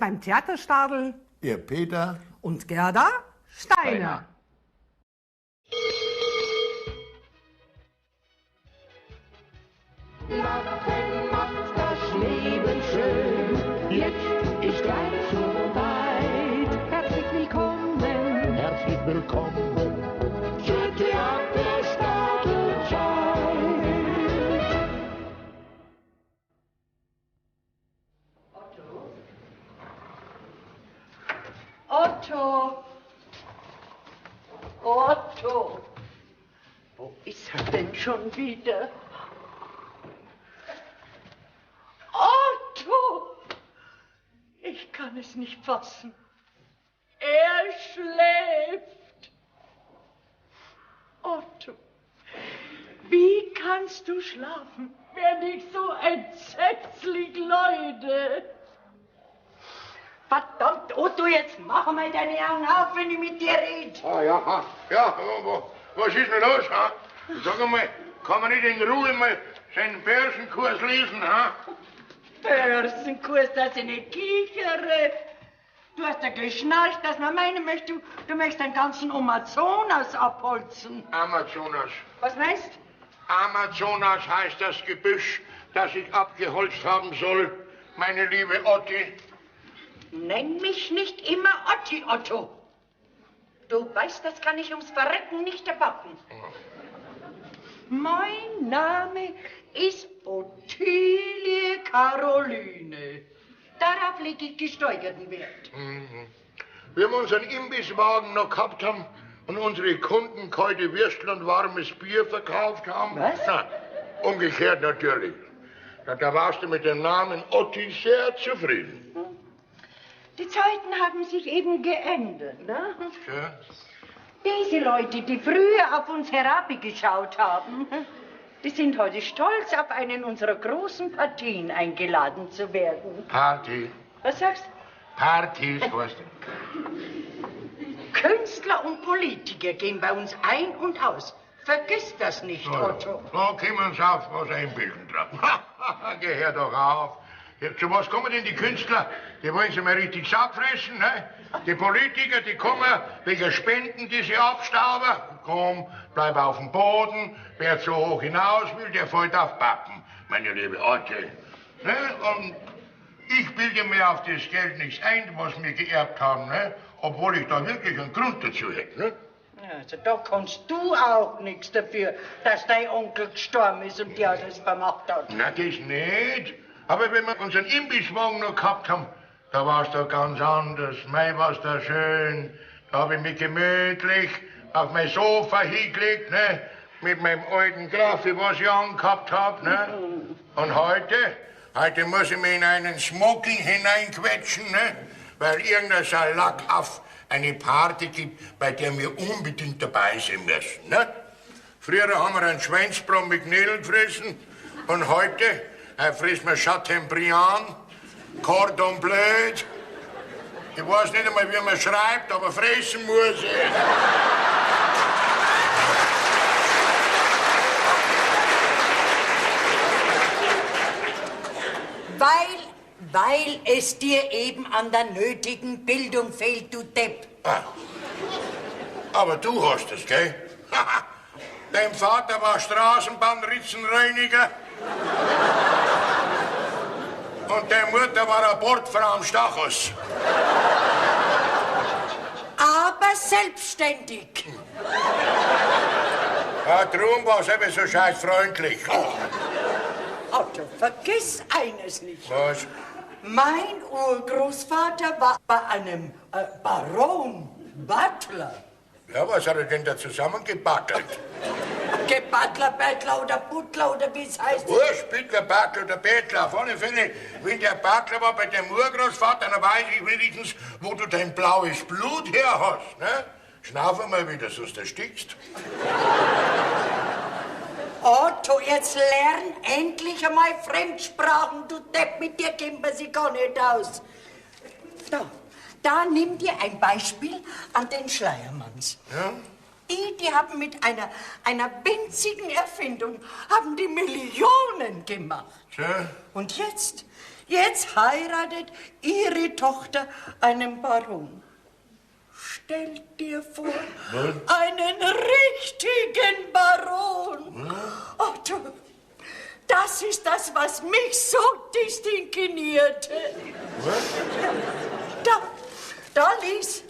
beim Theaterstadel Ihr Peter und Gerda Steiner. Lachen macht das Leben schön. Jetzt ist gleich so weit. Herzlich willkommen. Herzlich willkommen zur Theaterstadelzeit. Otto! Otto! Wo ist er denn schon wieder? Otto! Ich kann es nicht fassen. Er schläft. Otto, wie kannst du schlafen, wenn ich so entsetzlich leide? Verdammt, Otto, jetzt mach mal deine Augen auf, wenn ich mit dir rede. Ah, ja, was ist denn los, ha? Sag einmal, kann man nicht in Ruhe mal seinen Börsenkurs lesen, ha? Börsenkurs, dass ich nicht kichere. Du hast ja geschnarcht, dass man meinen möchte, du möchtest den ganzen Amazonas abholzen. Amazonas. Was meinst? Amazonas heißt das Gebüsch, das ich abgeholzt haben soll, meine liebe Otti. Nenn mich nicht immer Otti, Otto. Du weißt, das kann ich ums Verrecken nicht erwarten. Mein Name ist Ottilie Caroline. Darauf lege ich gesteigerten Wert. Wie wir unseren Imbisswagen noch gehabt haben und unsere Kunden kalte Würstel und warmes Bier verkauft haben. Was? Na, umgekehrt natürlich. Da warst du mit dem Namen Otti sehr zufrieden. Die Zeiten haben sich eben geändert, ne? Ja. Diese Leute, die früher auf uns herabgeschaut haben, die sind heute stolz, auf einen unserer großen Partien eingeladen zu werden. Party. Was sagst du? Partys, weißt du. Künstler und Politiker gehen bei uns ein und aus. Vergiss das nicht, Otto. So können wir uns auf was einbilden drauf. Geh her doch auf. Ja, zu was kommen denn die Künstler? Die wollen sie mal richtig Sack fressen, ne? Die Politiker, die kommen wegen Spenden, die sie abstauben. Komm, bleib auf dem Boden. Wer so hoch hinaus will, der fällt auf Pappen, meine liebe Otte. Ne? Und ich bilde mir auf das Geld nichts ein, was wir geerbt haben, ne? Obwohl ich da wirklich einen Grund dazu hätte. Ne? Also da kannst du auch nichts dafür, dass dein Onkel gestorben ist und dir alles vermacht hat. Na, das nicht. Aber wenn wir unseren Imbisswagen noch gehabt haben, da war's doch ganz anders. Mei, war's da schön. Da hab ich mich gemütlich auf mein Sofa hingelegt, ne? Mit meinem alten Graffi, was ich angehabt hab, ne? Und heute muss ich mich in einen Smoking hineinquetschen, ne? Weil irgendein Salak auf eine Party gibt, bei der wir unbedingt dabei sein müssen, ne? Früher haben wir einen Schweinsbraten mit Knödeln gefressen und heute frisst man Chateaubriand, Cordon Bleu. Ich weiß nicht einmal, wie man schreibt, aber fressen muss ich. Weil es dir eben an der nötigen Bildung fehlt, du Depp. Ah. Aber du hast es, gell? Dein Vater war Straßenbahnritzenreiniger. Und deine Mutter war Abortfrau am Stachus. Aber selbstständig. Ja, drum war's eben so scheiß freundlich. Otto, vergiss eines nicht. Was? Mein Urgroßvater war bei einem Baron Butler. Ja, was hat er denn da zusammengebattelt? Gebattler, Bettler oder Butler oder wie es heißt. Wurscht, Bittler, Battler oder Bettler. Auf alle Fälle, wenn der Battler war bei deinem Urgroßvater, dann weiß ich wenigstens, wo du dein blaues Blut her hast. Ne? Schnauf mal wieder, sonst erstickst. Otto, jetzt lern endlich einmal Fremdsprachen, du Depp, mit dir kennt man sich gar nicht aus. Da nimm dir ein Beispiel an den Schleiermanns. Ja? Die haben mit einer winzigen Erfindung, haben die Millionen gemacht. Tja. Und jetzt Jetzt heiratet ihre Tochter einen Baron. Stell dir vor, einen richtigen Baron. Otto, das ist das, was mich so distinguierte. Da, Lies,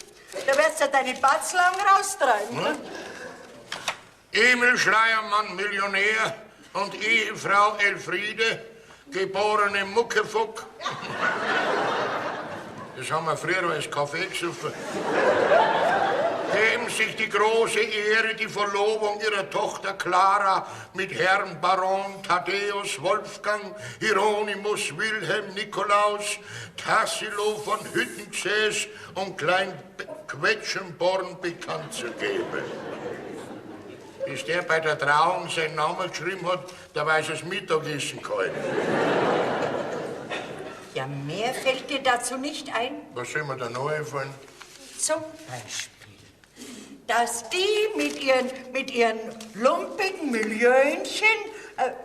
da wirst du deine Batzlang raustreiben. Ne? Emil Schleiermann, Millionär, und Ehefrau Elfriede, geborene Muckefuck. Das haben wir früher als Kaffee gesoffen. Geben sich die große Ehre, die Verlobung ihrer Tochter Clara mit Herrn Baron Thaddäus Wolfgang Hieronymus Wilhelm Nikolaus Tassilo von Hüttenxäß und Klein Quetschenborn bekannt zu geben. Bis der bei der Trauung seinen Namen geschrieben hat, da weiß es Mittagessen gehalten. Ja, mehr fällt dir dazu nicht ein? Was soll mir da noch einfallen? Zum Beispiel, dass die mit ihren lumpigen Millionchen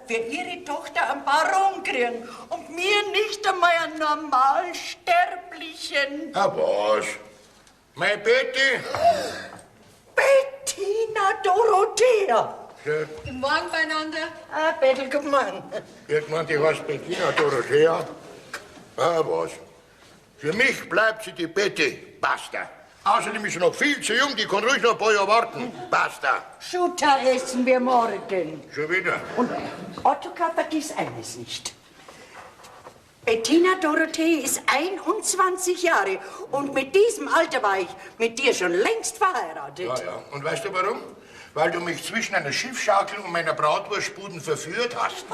für ihre Tochter einen Baron kriegen und mir nicht einmal einen Normalsterblichen. Ah, was? Meine Betty? Bettina Dorothea. Ja. Guten Morgen beieinander. Bettel, guten Morgen. Irgendwann, die heißt Bettina Dorothea. Ah, was? Für mich bleibt sie die Betty. Basta. Außerdem ist sie noch viel zu jung, die kann ruhig noch ein paar Jahre warten. Basta. Schutter essen wir morgen. Schon wieder? Und Ottokar, vergiss eines nicht. Bettina Dorothee ist 21 Jahre und mit diesem Alter war ich mit dir schon längst verheiratet. Ja. Und weißt du warum? Weil du mich zwischen einer Schiffschaukel und meiner Bratwurstbuden verführt hast.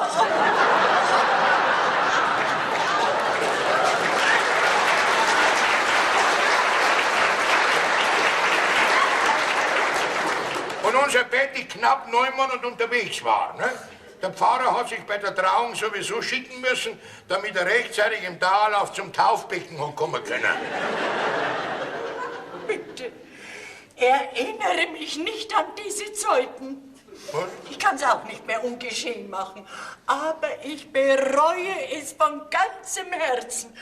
Und unser Betty knapp 9 Monate unterwegs war, ne? Der Pfarrer hat sich bei der Trauung sowieso schicken müssen, damit er rechtzeitig im Talauf zum Taufbecken hat kommen können. Bitte, erinnere mich nicht an diese Zeiten. Was? Ich kann es auch nicht mehr ungeschehen machen, aber ich bereue es von ganzem Herzen,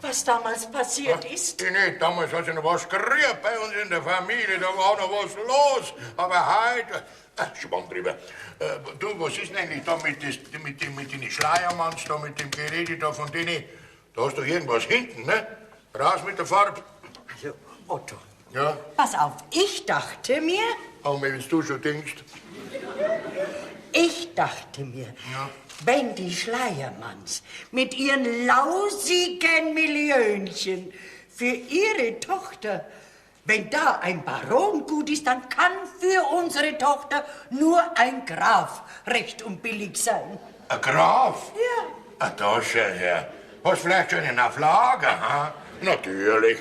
was damals passiert ist. Ich nicht, damals hat sich noch was gerührt bei uns in der Familie, da war noch was los. Aber heute, Schwamm drüber. Du, was ist denn eigentlich da mit den Schleiermanns, da mit dem Gerede da von denen? Da hast du irgendwas hinten, ne? Raus mit der Farbe. Also, Otto, Ja, pass auf, ich dachte mir, auch wenn du schon denkst. wenn die Schleiermanns mit ihren lausigen Millionchen für ihre Tochter, wenn da ein Baron gut ist, dann kann für unsere Tochter nur ein Graf recht und billig sein. Ein Graf? Ja. Ah, da schau her. Hast vielleicht schon einen auf Lager, ha? Natürlich.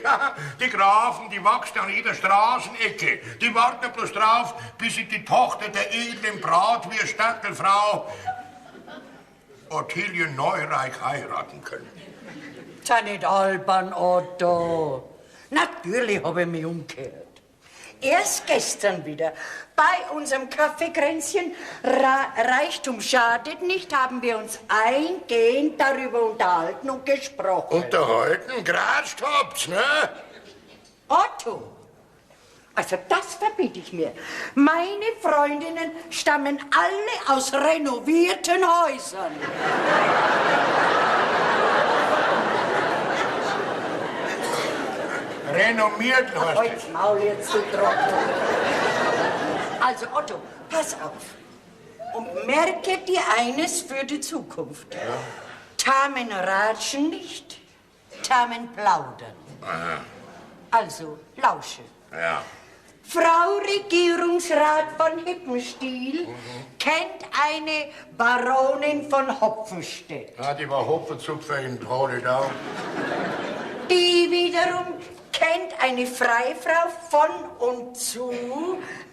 Die Grafen, die wachsen an jeder Straßenecke. Die warten bloß drauf, bis sie die Tochter der edlen Bratwurst-Stackelfrau Ottilie Neureich heiraten können. Sei nicht albern, Otto. Natürlich habe ich mich umgekehrt. Erst gestern wieder, bei unserem Kaffeekränzchen Reichtum schadet nicht, haben wir uns eingehend darüber unterhalten und gesprochen. Unterhalten? Geratscht habt's, ne? Otto, also das verbiete ich mir. Meine Freundinnen stammen alle aus renovierten Häusern. Renommiert hast du. Halt's Maul jetzt, du Trottel. Also Otto, pass auf und merke dir eines für die Zukunft. Ja. Tamen ratschen nicht, Tamen plaudern. Aha. Also, lausche. Ja. Frau Regierungsrat von Hippenstiel kennt eine Baronin von Hopfenstedt. Ja, die war Hopfenzupfer in Trodedau. Die wiederum kennt eine Freifrau von und zu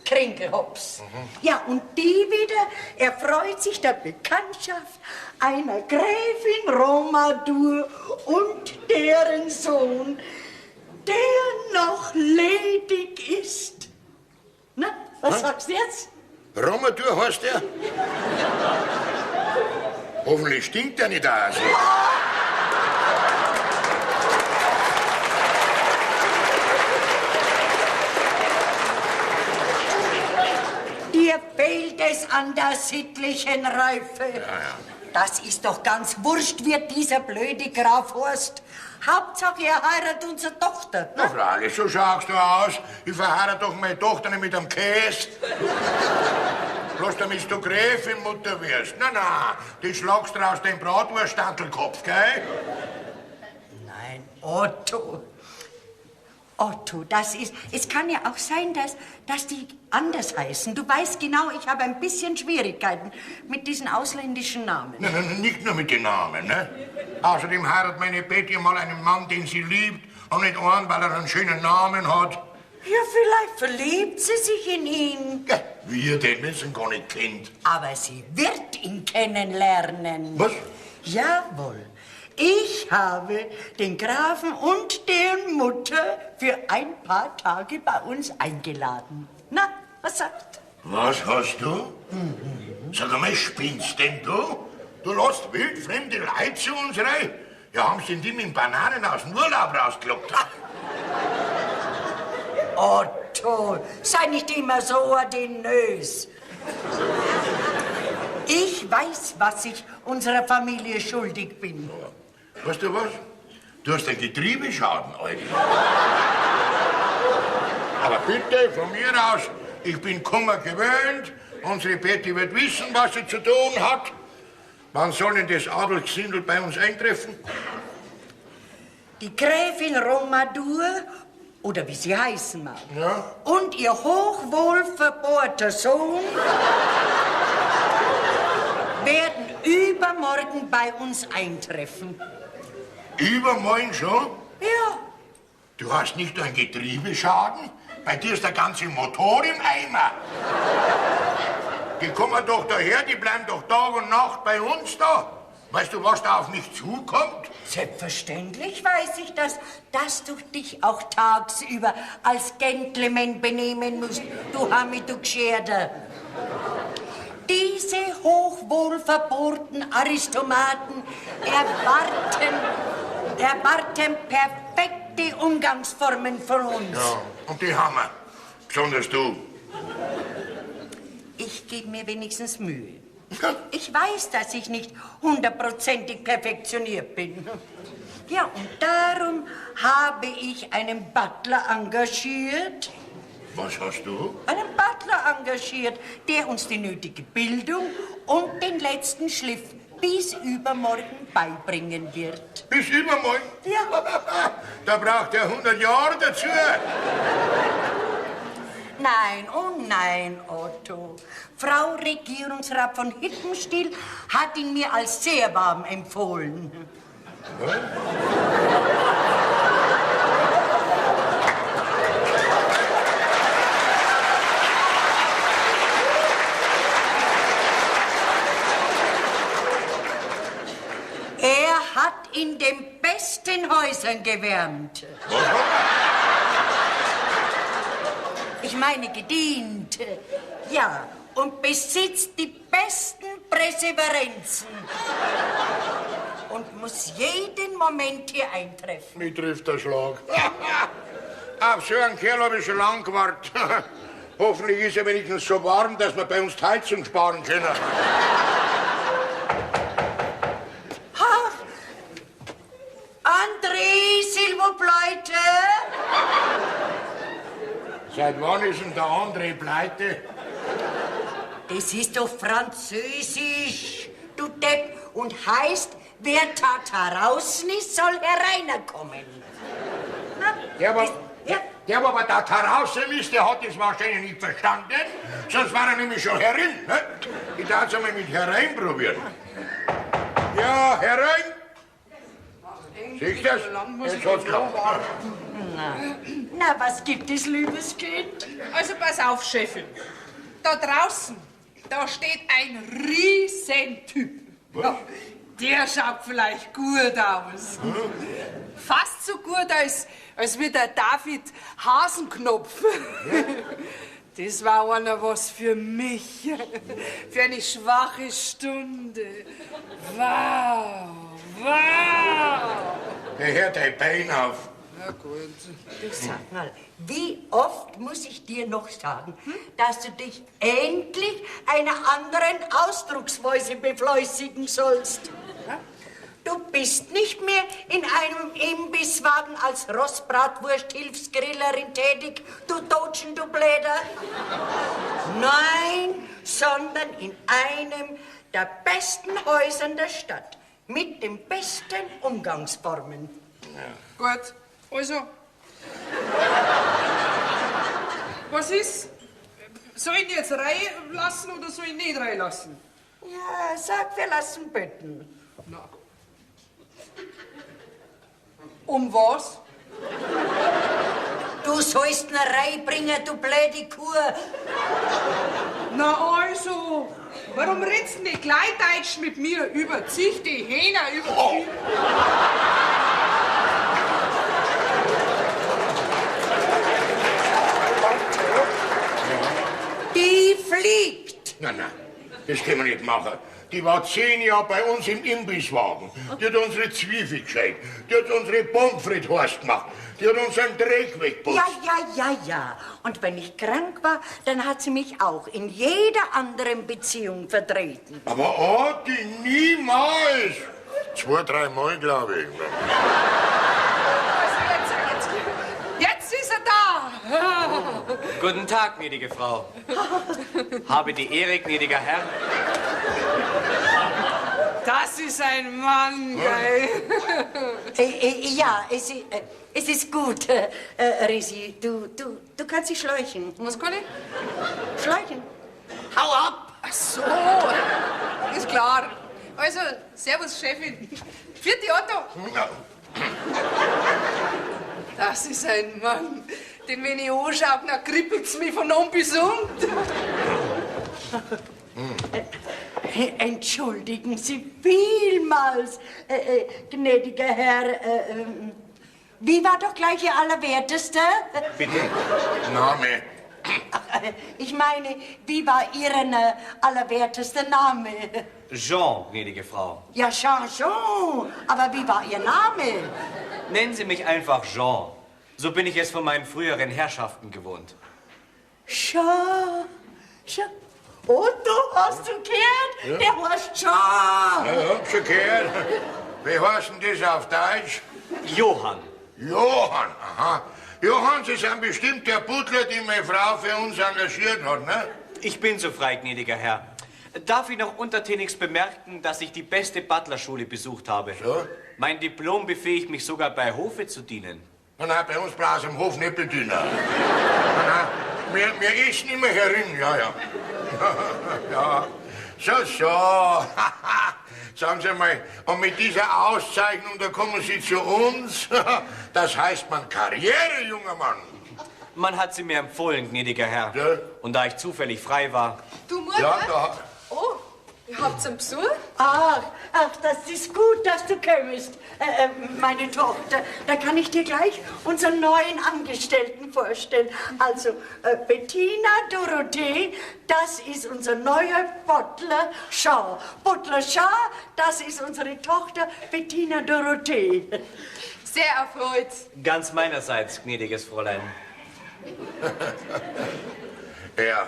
Kringelhops. Ja, und die wieder erfreut sich der Bekanntschaft einer Gräfin Romadur und deren Sohn, der noch ledig ist. Na, was sagst du jetzt? Romadur heißt der? Hoffentlich stinkt der nicht aus. an der sittlichen Reife. Ja. Das ist doch ganz wurscht, wie dieser blöde Graf heißt. Hauptsache, er heiratet unsere Tochter. Na freilich, so schaust du aus. Ich verheirate doch meine Tochter nicht mit einem Käse. Bloß damit du Gräfin Mutter wirst. Na, die schlagst du aus dem Bratwurststantelkopf, gell? Nein, Otto. Otto, es kann ja auch sein, dass die anders heißen. Du weißt genau, ich habe ein bisschen Schwierigkeiten mit diesen ausländischen Namen. Nein, nicht nur mit den Namen, ne? Außerdem heiratet meine Betty mal einen Mann, den sie liebt, und nicht einen, weil er einen schönen Namen hat. Ja, vielleicht verliebt sie sich in ihn. Ja, wir denn, wir sind gar nicht Kind. Aber sie wird ihn kennenlernen. Was? Jawohl. Ich habe den Grafen und deren Mutter für ein paar Tage bei uns eingeladen. Na, was sagt? Was hast du? Sag einmal, spinnst denn du? Du lässt wildfremde Leute zu uns rein? Ja, haben sie die mit Bananen aus dem Urlaub rausgelockt? Otto, sei nicht immer so ordinös. Ich weiß, was ich unserer Familie schuldig bin. Weißt du was? Du hast ein Getriebeschaden, Alter. Aber bitte, von mir aus, ich bin Kummer gewöhnt. Unsere Betty wird wissen, was sie zu tun hat. Wann soll denn das Adelsgesindel bei uns eintreffen? Die Gräfin Romadur, oder wie sie heißen mag, Ja? und ihr hochwohlverbohrter Sohn werden übermorgen bei uns eintreffen. Übermorgen schon? Ja, Du hast nicht nur einen Getriebeschaden, bei dir ist der ganze Motor im Eimer. Die kommen doch daher, die bleiben doch Tag und Nacht bei uns da. Weißt du, was da auf mich zukommt? selbstverständlich weiß ich das, dass du dich auch tagsüber als Gentleman benehmen musst, du Hamid, du Gescherder. Diese hochwohlverbohrten Aristomaten erwarten perfekte Umgangsformen von uns. Ja, und die haben wir. Besonders du. Ich gebe mir wenigstens Mühe. Ich weiß, dass ich nicht hundertprozentig perfektioniert bin. Ja, und darum habe ich einen Butler engagiert. Was hast du? Einen Butler engagiert, der uns die nötige Bildung und den letzten Schliff bis übermorgen beibringen wird. Bis übermorgen? Ja. Da braucht er 100 Jahre dazu. Nein, oh nein, Otto. Frau Regierungsrat von Hippenstiel hat ihn mir als sehr warm empfohlen. Er hat in den besten Häusern gewärmt. Ich meine gedient. Ja, und besitzt die besten Präseverenzen. Und muss jeden Moment hier eintreffen. Mich trifft der Schlag. Auf so einen Kerl habe ich schon lang gewartet. Hoffentlich ist er wenigstens so warm, dass wir bei uns die Heizung sparen können. Ach, André, s'il vous plaît. Seit wann ist denn der André pleite? Das ist doch Französisch, du Depp, und heißt, wer tat heraus ist, soll hereinkommen. Der, wo aber da draußen ist, der hat das wahrscheinlich nicht verstanden. Sonst war er nämlich schon herin. Ne? Ich darf es einmal mit herein probieren. Ja, herein. Siehst du das? Jetzt hat's geklappt. Na, was gibt es, liebes Kind? Also pass auf, Chefin. Da draußen, da steht ein Riesentyp. Was? Der schaut vielleicht gut aus. Fast so gut als wie der David Hasenknopf. Das war einer was für mich. Für eine schwache Stunde. Wow, wow. Der hört dein Bein auf. Na gut. Du sag mal, wie oft muss ich dir noch sagen, dass du dich endlich einer anderen Ausdrucksweise befleißigen sollst? Du bist nicht mehr in einem Imbisswagen als Rostbratwurst-Hilfsgrillerin tätig, du Totschen, du Bläder. Nein, sondern in einem der besten Häuser der Stadt mit den besten Umgangsformen. Gut, also. Was ist? Soll ich ihn jetzt reinlassen oder soll ich ihn nicht reinlassen? Ja, sag, wir lassen bitten. Na. Um was? Du sollst ihn reinbringen, du blöde Kuh. Na also, warum redst du nicht gleich Deutsch mit mir? Überzieh die Hähne, überzieh. Die fliegt. Nein, das können wir nicht machen. Die war 10 Jahre bei uns im Imbisswagen. Die hat unsere Zwiebel gescheit. Die hat unsere Pommes frites heiß gemacht. Die hat unseren Dreck weggeputzt. Ja. Und wenn ich krank war, dann hat sie mich auch in jeder anderen Beziehung vertreten. Aber die niemals. 2, 3 Mal, glaube ich. Jetzt ist er da. Guten Tag, gnädige Frau. Habe die Ehre, gnädiger Herr. Das ist ein Mann, gell? Ja, es ist gut, Risi. Du kannst dich schleichen. Was kann ich? Schleichen. Hau ab! Ach so, ist klar. Also, servus, Chefin. Vierte Otto. Das ist ein Mann, den wenn ich anschaue, dann kribbelt's mich von oben bis unten. Entschuldigen Sie vielmals, gnädiger Herr. Wie war doch gleich Ihr Allerwertester? Bitte? Name. Ich meine, wie war Ihren allerwertester Name? Jean, gnädige Frau. Ja, Jean. Aber wie war Ihr Name? Nennen Sie mich einfach Jean. So bin ich es von meinen früheren Herrschaften gewohnt. Jean. Otto, hast du gehört? Ja. Der heißt Jean. Ja, hab schon gehört. Wie heißt denn das auf Deutsch? Johann. Johann, aha. Johann, Sie sind bestimmt der Butler, die meine Frau für uns engagiert hat, ne? Ich bin so frei, gnädiger Herr. Darf ich noch untertänigst bemerken, dass ich die beste Butlerschule besucht habe? So? Mein Diplom befähigt mich sogar bei Hofe zu dienen. Nein, bei uns braucht es im Hof nicht bedienen. Nein, wir essen immer herin, ja. Ja. So. Sagen Sie mal, und mit dieser Auszeichnung, da kommen Sie zu uns? Das heißt man Karriere, junger Mann. Man hat sie mir empfohlen, gnädiger Herr. Ja. Und da ich zufällig frei war, Du Mutter? Ja, da. Oh, ihr habt einen Besuch? Ach, das ist gut, dass du kommst, meine Tochter. Da kann ich dir gleich unseren neuen Angestellten vorstellen. Also, Bettina Dorothee, das ist unser neuer Butler Shaw. Butler Shaw, das ist unsere Tochter Bettina Dorothee. Sehr erfreut. ganz meinerseits, gnädiges Fräulein. Ja.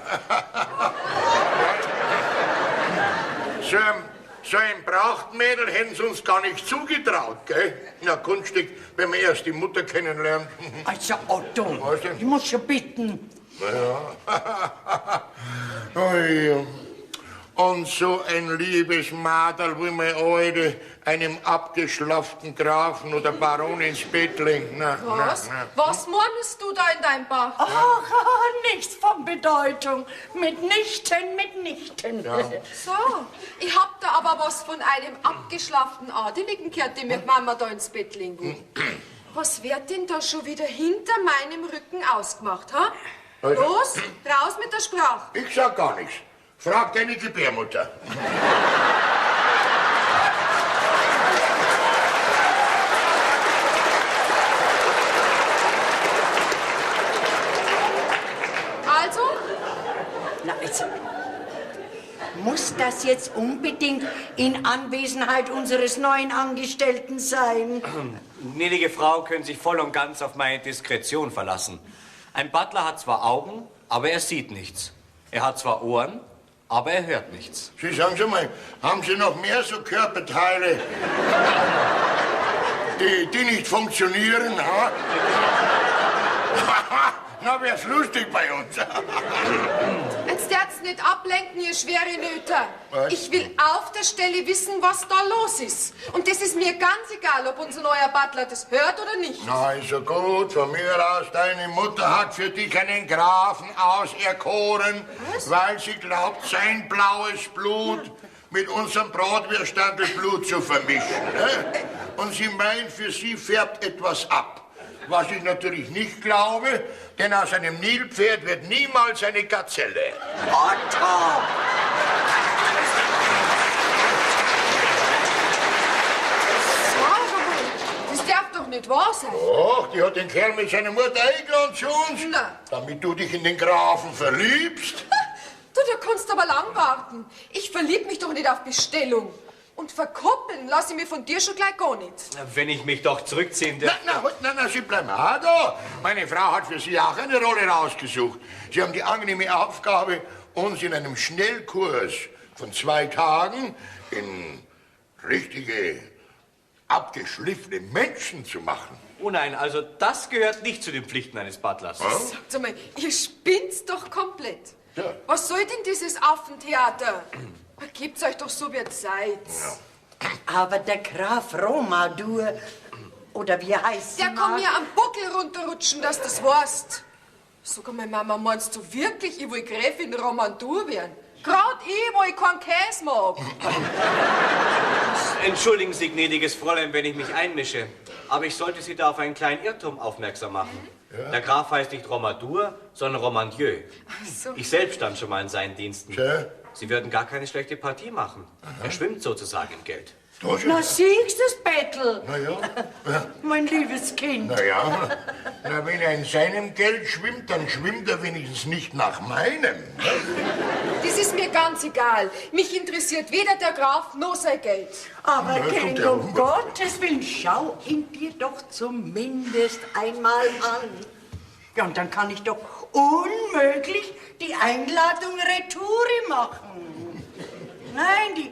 So ein Prachtmädel hätten sie uns gar nicht zugetraut, gell? Na, Kunststück, wenn man erst die Mutter kennenlernt. Also, Otto, Was denn? ich muss schon bitten. Ui. Und so ein liebes Madel wie mein Alte einem abgeschlafften Grafen oder Baron ins Bett lenkt. Was? Was murmelst du da in deinem Bach? Ach, nichts von Bedeutung. Mitnichten. So, ich hab da aber was von einem abgeschlafften Adeligen gehört, den mit Mama da ins Bett legen will. Was wird denn da schon wieder hinter meinem Rücken ausgemacht, ha? Los, raus mit der Sprache. Ich sag gar nichts. Frag deine Gebärmutter. Also, Na, also, muss das jetzt unbedingt in Anwesenheit unseres neuen Angestellten sein? Gnädige Frau können sich voll und ganz auf meine Diskretion verlassen. Ein Butler hat zwar Augen, aber er sieht nichts. Er hat zwar Ohren, aber er hört nichts. Sie sagen schon mal, haben Sie noch mehr so Körperteile, die nicht funktionieren, ha? Na, wär's lustig bei uns. Jetzt darf's nicht ablenken, ihr schwere Nöter. Was? Ich will auf der Stelle wissen, was da los ist. Und das ist mir ganz egal, ob unser neuer Butler das hört oder nicht. Na, ist ja gut, von mir aus, deine Mutter hat für dich einen Grafen auserkoren, weil sie glaubt, sein blaues Blut mit unserem Bratwürstandelblut zu vermischen. Ne? Und sie meint, für sie färbt etwas ab. Was ich natürlich nicht glaube, denn aus einem Nilpferd wird niemals eine Gazelle. Otto! Das darf doch nicht wahr sein. Ach, die hat den Kerl mit seiner Mutter eingeladen zu uns, Na. damit du dich in den Grafen verliebst. Du kannst aber lang warten. Ich verlieb mich doch nicht auf Bestellung. Und verkoppeln lasse ich mir von dir schon gleich gar nicht. Wenn ich mich doch zurückziehen darf. Na, Sie bleiben auch da. Meine Frau hat für Sie auch eine Rolle rausgesucht. Sie haben die angenehme Aufgabe, uns in einem Schnellkurs von 2 Tagen in richtige, abgeschliffene Menschen zu machen. Oh nein, also das gehört nicht zu den Pflichten eines Butlers. Sagt mal, ihr spinnt's doch komplett. Ja. Was soll denn dieses Affentheater? Gebt's euch doch so, wie ihr seid. Aber der Graf Romadur, oder wie heißt Der sie kann mal? mir am Buckel runterrutschen, dass das weißt. Sag mal, Mama, meinst du wirklich, ich will Gräfin Romandur werden? Gerade ich, wo ich keinen Käse mag. Entschuldigen Sie, gnädiges Fräulein, wenn ich mich einmische. Aber ich sollte Sie da auf einen kleinen Irrtum aufmerksam machen. Der Graf heißt nicht Romadur, sondern Romandieu. So. Ich selbst stand schon mal in seinen Diensten. Tja. Sie würden gar keine schlechte Partie machen. Er schwimmt sozusagen im Geld. Na, siehst du das, Bettel? Na ja. Mein liebes Kind. Na ja. Na, wenn er in seinem Geld schwimmt, dann schwimmt er wenigstens nicht nach meinem. Das ist mir ganz egal. Mich interessiert weder der Graf noch sein Geld. Aber Na, Kind, kommt ja um rüber. Gottes Willen, schau ihn dir doch zumindest einmal an. Ja, und dann kann ich doch unmöglich die Einladung retour machen. Nein,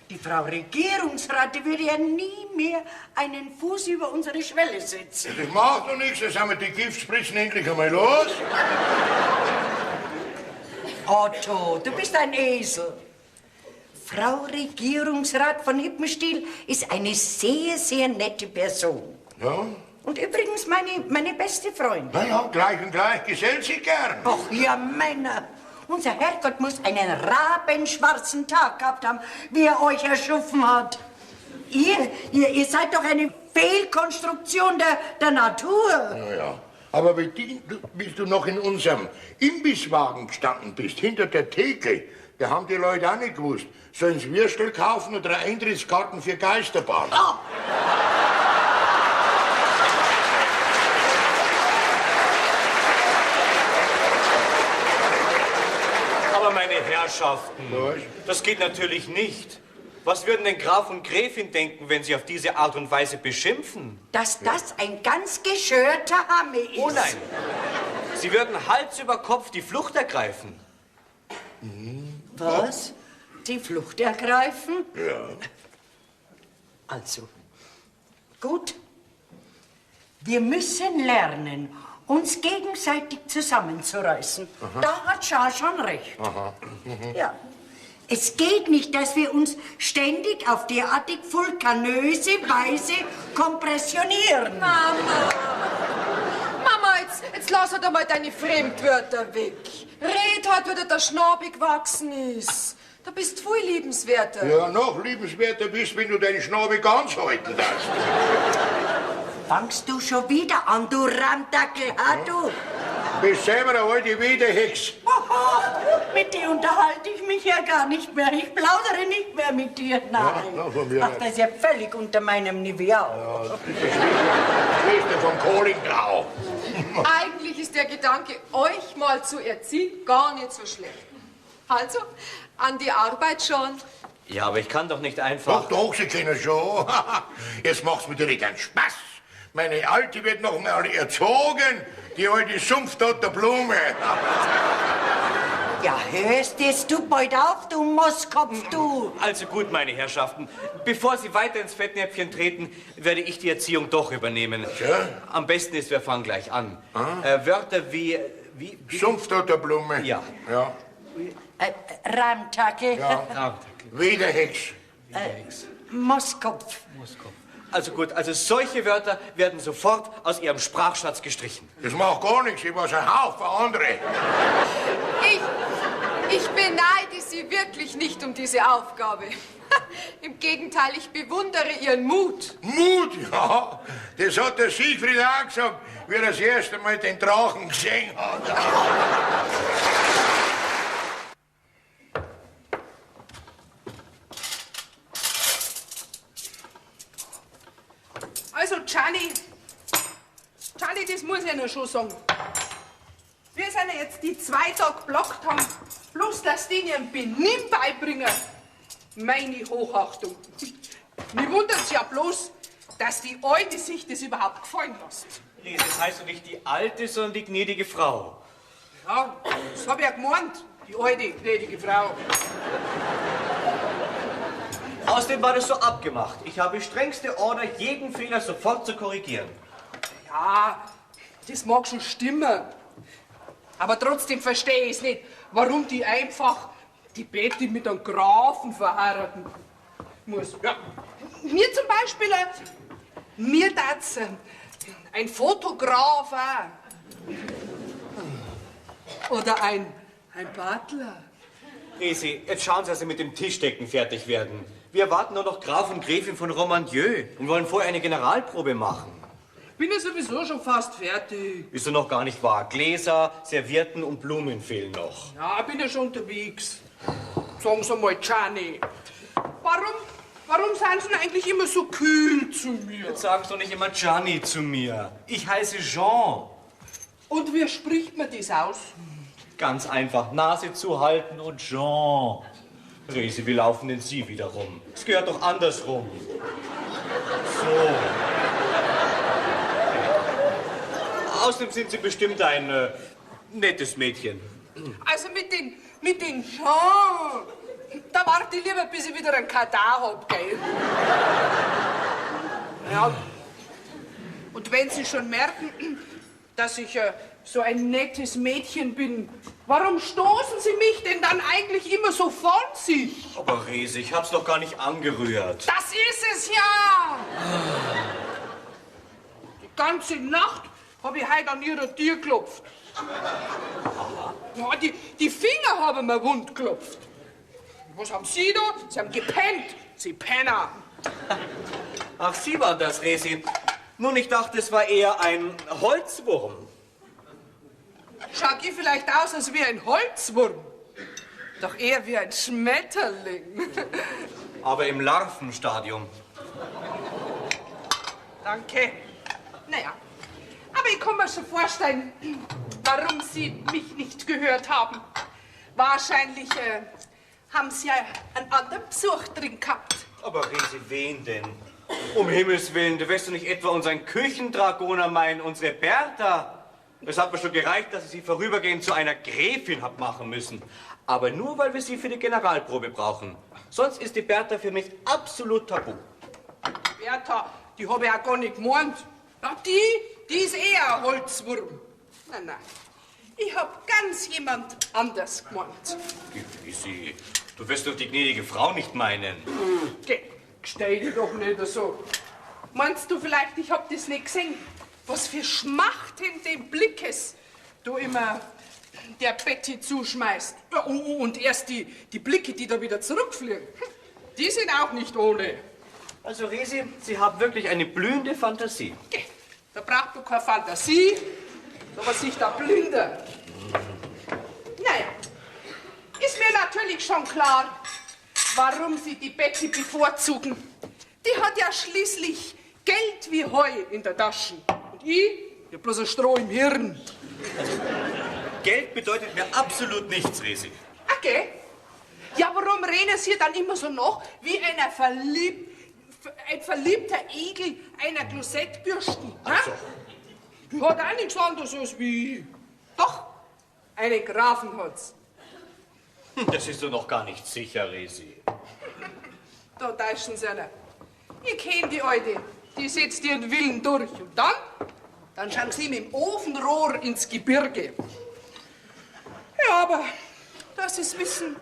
die Frau Regierungsrat, die würde ja nie mehr einen Fuß über unsere Schwelle setzen. Das macht doch nichts, dann sind wir die Giftspritzen endlich einmal los. Otto, du bist ein Esel. Frau Regierungsrat von Hippenstiel ist eine sehr, sehr nette Person. Ja? Und übrigens meine beste Freundin. Na ja, gleich und gleich, gesellt sich gern. Ach ja, Männer, unser Herrgott muss einen rabenschwarzen Tag gehabt haben, wie er euch erschufen hat. Ihr seid doch eine Fehlkonstruktion der Natur. Na ja. Aber bis du noch in unserem Imbisswagen gestanden bist, hinter der Theke, da haben die Leute auch nicht gewusst, sollen sie Würstel kaufen oder Eintrittskarten für Geisterbahn. Oh. Aber meine Herrschaften, Was? das geht natürlich nicht. Was würden denn Graf und Gräfin denken, wenn sie auf diese Art und Weise beschimpfen? Dass das ein ganz geschörter Hamme ist. Oh nein. Sie würden Hals über Kopf die Flucht ergreifen. Was? Die Flucht ergreifen? Ja. Also, gut. Wir müssen lernen, uns gegenseitig zusammenzureißen. Da hat Charles schon recht. Ja. Es geht nicht, dass wir uns ständig auf derartig vulkanöse Weise kompressionieren. Mama, jetzt lass halt einmal deine Fremdwörter weg. Red halt, wie dir der Schnabel gewachsen ist. Da bist du viel liebenswerter. Ja, noch liebenswerter bist, wenn du deinen Schnabel ganz halten darfst. Fangst du schon wieder an, du Ramdackel, du? Bist selber eine alte Wiederhex. Mit dir unterhalte ich mich ja gar nicht mehr. Ich plaudere nicht mehr mit dir. Nein. na, von mir Ach, nicht. das ist ja völlig unter meinem Niveau. Schwester von Kohlengrau. Eigentlich ist der Gedanke, euch mal zu erziehen, gar nicht so schlecht. Also, an die Arbeit schon. Ja, aber ich kann doch nicht Doch, einfach... doch, Sie kennen schon. Jetzt macht's mir direkt einen Spaß. Meine Alte wird noch mal erzogen, die alte Sumpftochter Blume. Ja, hörst das du bald auf, du Mosskopf, du. Also gut, meine Herrschaften. Bevor Sie weiter ins Fettnäpfchen treten, werde ich die Erziehung doch übernehmen. Ja? Am besten ist, wir fangen gleich an. Wörter wie... Sumpftochter Blume. Ja. Ja. Rahmtacke. Ja. Widerhex. Mosskopf. Also gut, also solche Wörter werden sofort aus Ihrem Sprachschatz gestrichen. Das macht gar nichts, ich weiß ein Haufen andere. Ich beneide Sie wirklich nicht um diese Aufgabe. Im Gegenteil, ich bewundere Ihren Mut. Mut, ja. Das hat der Siegfried auch gesagt, wie er das erste Mal den Drachen gesehen hat. Also, Gianni, das muss ich Ihnen schon sagen. Wir sind ja jetzt die 2 Tage blockt haben, bloß dass die Ihnen Benimm beibringen. Meine Hochachtung. Mich wundert's ja bloß, dass die Alte sich das überhaupt gefallen lässt. Nee, das heißt doch nicht die alte, sondern die gnädige Frau. Ja, das hab ich ja gemeint, die alte, gnädige Frau. Außerdem war das so abgemacht. Ich habe strengste Order, jeden Fehler sofort zu korrigieren. Ja, das mag schon stimmen. Aber trotzdem verstehe ich es nicht, warum die einfach die Betty mit einem Grafen verheiraten muss. Ja, mir zum Beispiel, mir tat's ein Fotograf auch. Oder ein Butler. Resi, jetzt schauen Sie, dass Sie mit dem Tischdecken fertig werden. Wir erwarten nur noch Graf und Gräfin von Romandieu und wollen vorher eine Generalprobe machen. Bin ja sowieso schon fast fertig. Ist doch noch gar nicht wahr. Gläser, Servietten und Blumen fehlen noch. Ja, bin ja schon unterwegs. Sagen Sie mal, Gianni, warum sind Sie denn eigentlich immer so kühl zu mir? Jetzt sagen Sie doch nicht immer Gianni zu mir. Ich heiße Jean. Und wie spricht man das aus? Ganz einfach, Nase zuhalten und Jean. Resi, wie laufen denn Sie wieder rum? Es gehört doch andersrum. So. Außerdem sind Sie bestimmt ein nettes Mädchen. Also mit den Jean, da warte ich lieber, bis ich wieder einen Katar hab, gell? Ja. Und wenn Sie schon merken, dass ich so ein nettes Mädchen bin, warum stoßen Sie mich denn dann eigentlich immer so von sich? Aber Resi, ich hab's doch gar nicht angerührt. Das ist es ja! Die ganze Nacht habe ich heute an Ihrer Tür geklopft. Ja, die Finger haben mir wund geklopft. Was haben Sie da? Sie haben gepennt, Sie Penner. Ach, Sie waren das, Resi. Nun, ich dachte, es war eher ein Holzwurm. Schaut ihr vielleicht aus als wie ein Holzwurm? Doch eher wie ein Schmetterling. Aber im Larvenstadium. Danke. Naja, aber ich kann mir schon vorstellen, warum Sie mich nicht gehört haben. Wahrscheinlich haben Sie ja einen anderen Besuch drin gehabt. Aber Resi, wen denn? Um Himmels Willen, du wirst doch nicht etwa unseren Küchendragoner meinen, unsere Bertha. Es hat mir schon gereicht, dass ich sie vorübergehend zu einer Gräfin hab machen müssen. Aber nur, weil wir sie für die Generalprobe brauchen. Sonst ist die Bertha für mich absolut tabu. Bertha, die habe ich auch gar nicht gemeint. Ja, die ist eher ein Holzwurm. Nein. Ich hab ganz jemand anders gemeint. Resi, du wirst doch die gnädige Frau nicht meinen. Stell dich doch nicht so. Meinst du vielleicht, ich hab das nicht gesehen? Was für schmachtende Blickes du immer der Betty zuschmeißt. Ja, und erst die Blicke, die da wieder zurückfliegen. Die sind auch nicht ohne. Also Resi, Sie haben wirklich eine blühende Fantasie. Da braucht man keine Fantasie, aber sich da blinder. Naja, ist mir natürlich schon klar, warum Sie die Betty bevorzugen. Die hat ja schließlich Geld wie Heu in der Tasche. Und ich hab bloß ein Stroh im Hirn. Geld bedeutet mir absolut nichts, Resi. Okay. Ja, warum reden Sie dann immer so noch wie einer ein verliebter Igel einer Klosettbürsten. Also. Die hat auch nichts anderes als wie... Doch, einen Grafen hat's. Das ist doch noch gar nicht sicher, Resi. Da täuschen sie einer. Ich kenn die Alte, die setzt ihren Willen durch. Und dann schauen sie mit dem Ofenrohr ins Gebirge. Ja, aber dass sie es wissen,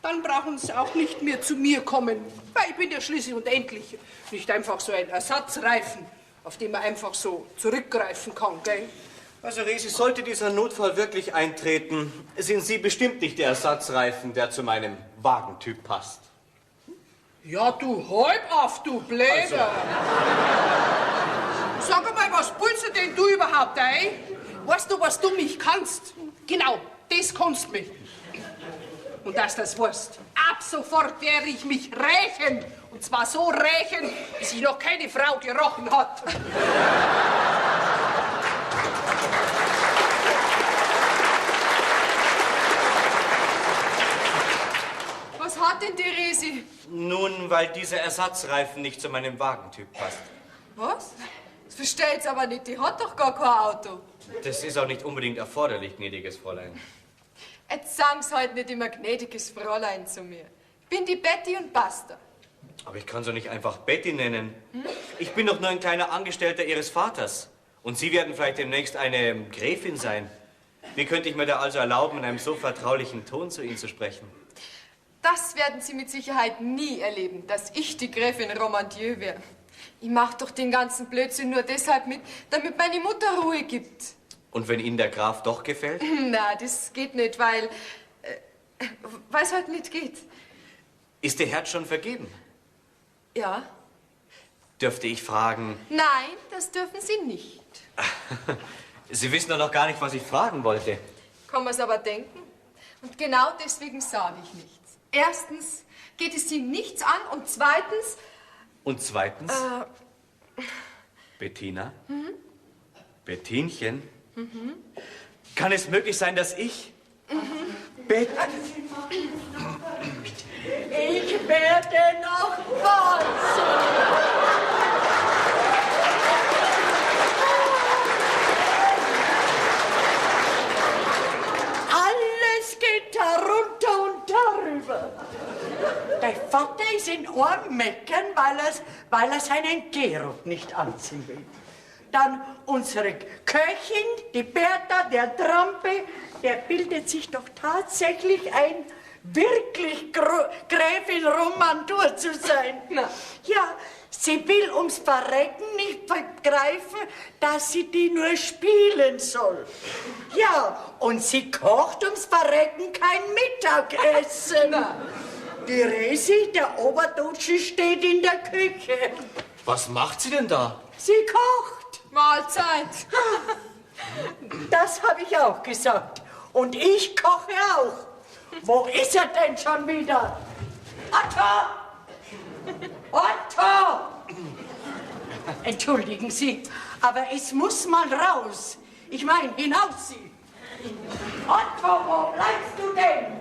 dann brauchen sie auch nicht mehr zu mir kommen. Weil ich bin ja schließlich und endlich nicht einfach so ein Ersatzreifen, auf den man einfach so zurückgreifen kann, gell? Also, Resi, sollte dieser Notfall wirklich eintreten, sind Sie bestimmt nicht der Ersatzreifen, der zu meinem Wagentyp passt. Ja, du Halbaff, du Bläder! Also. Sag einmal, was pulst denn du überhaupt ein? Weißt du, was du mich kannst? Genau, das kannst mich. Und dass das weißt, ab sofort werde ich mich rächen. Und zwar so rächen, wie sich noch keine Frau gerochen hat. Was hat denn die Resi? Nun, weil dieser Ersatzreifen nicht zu meinem Wagentyp passt. Was? Das versteht's aber nicht, die hat doch gar kein Auto. Das ist auch nicht unbedingt erforderlich, gnädiges Fräulein. Jetzt sagen's halt nicht immer gnädiges Fräulein zu mir. Ich bin die Betty und basta. Aber ich kann so nicht einfach Betty nennen. Ich bin doch nur ein kleiner Angestellter Ihres Vaters. Und Sie werden vielleicht demnächst eine Gräfin sein. Wie könnte ich mir da also erlauben, in einem so vertraulichen Ton zu Ihnen zu sprechen? Das werden Sie mit Sicherheit nie erleben, dass ich die Gräfin Romandieu wäre. Ich mache doch den ganzen Blödsinn nur deshalb mit, damit meine Mutter Ruhe gibt. Und wenn Ihnen der Graf doch gefällt? Na, das geht nicht, weil es halt nicht geht. Ist Ihr Herz schon vergeben? Ja. Dürfte ich fragen? Nein, das dürfen Sie nicht. Sie wissen doch noch gar nicht, was ich fragen wollte. Kann man's aber denken? Und genau deswegen sage ich nichts. Erstens geht es Sie nichts an und zweitens... Und zweitens? Bettina? Bettinchen? Kann es möglich sein, dass ich... Ich werde noch wahnsinnig. Alles geht herunter und darüber. Der Vater ist in Ohren meckern, weil er seinen Gerold nicht anziehen will. Dann unsere Köchin, die Bertha, der Trampe, der bildet sich doch tatsächlich ein, wirklich Gräfin Romandur zu sein. Na. Ja, sie will ums Verrecken nicht begreifen, dass sie die nur spielen soll. Ja, und sie kocht ums Verrecken kein Mittagessen. Na. Die Resi, der Oberdutsche, steht in der Küche. Was macht sie denn da? Sie kocht. Mahlzeit. Das habe ich auch gesagt. Und ich koche auch. Wo ist er denn schon wieder? Otto! Otto! Entschuldigen Sie, aber es muss mal raus. Ich meine, hinaus Sie. Otto, wo bleibst du denn?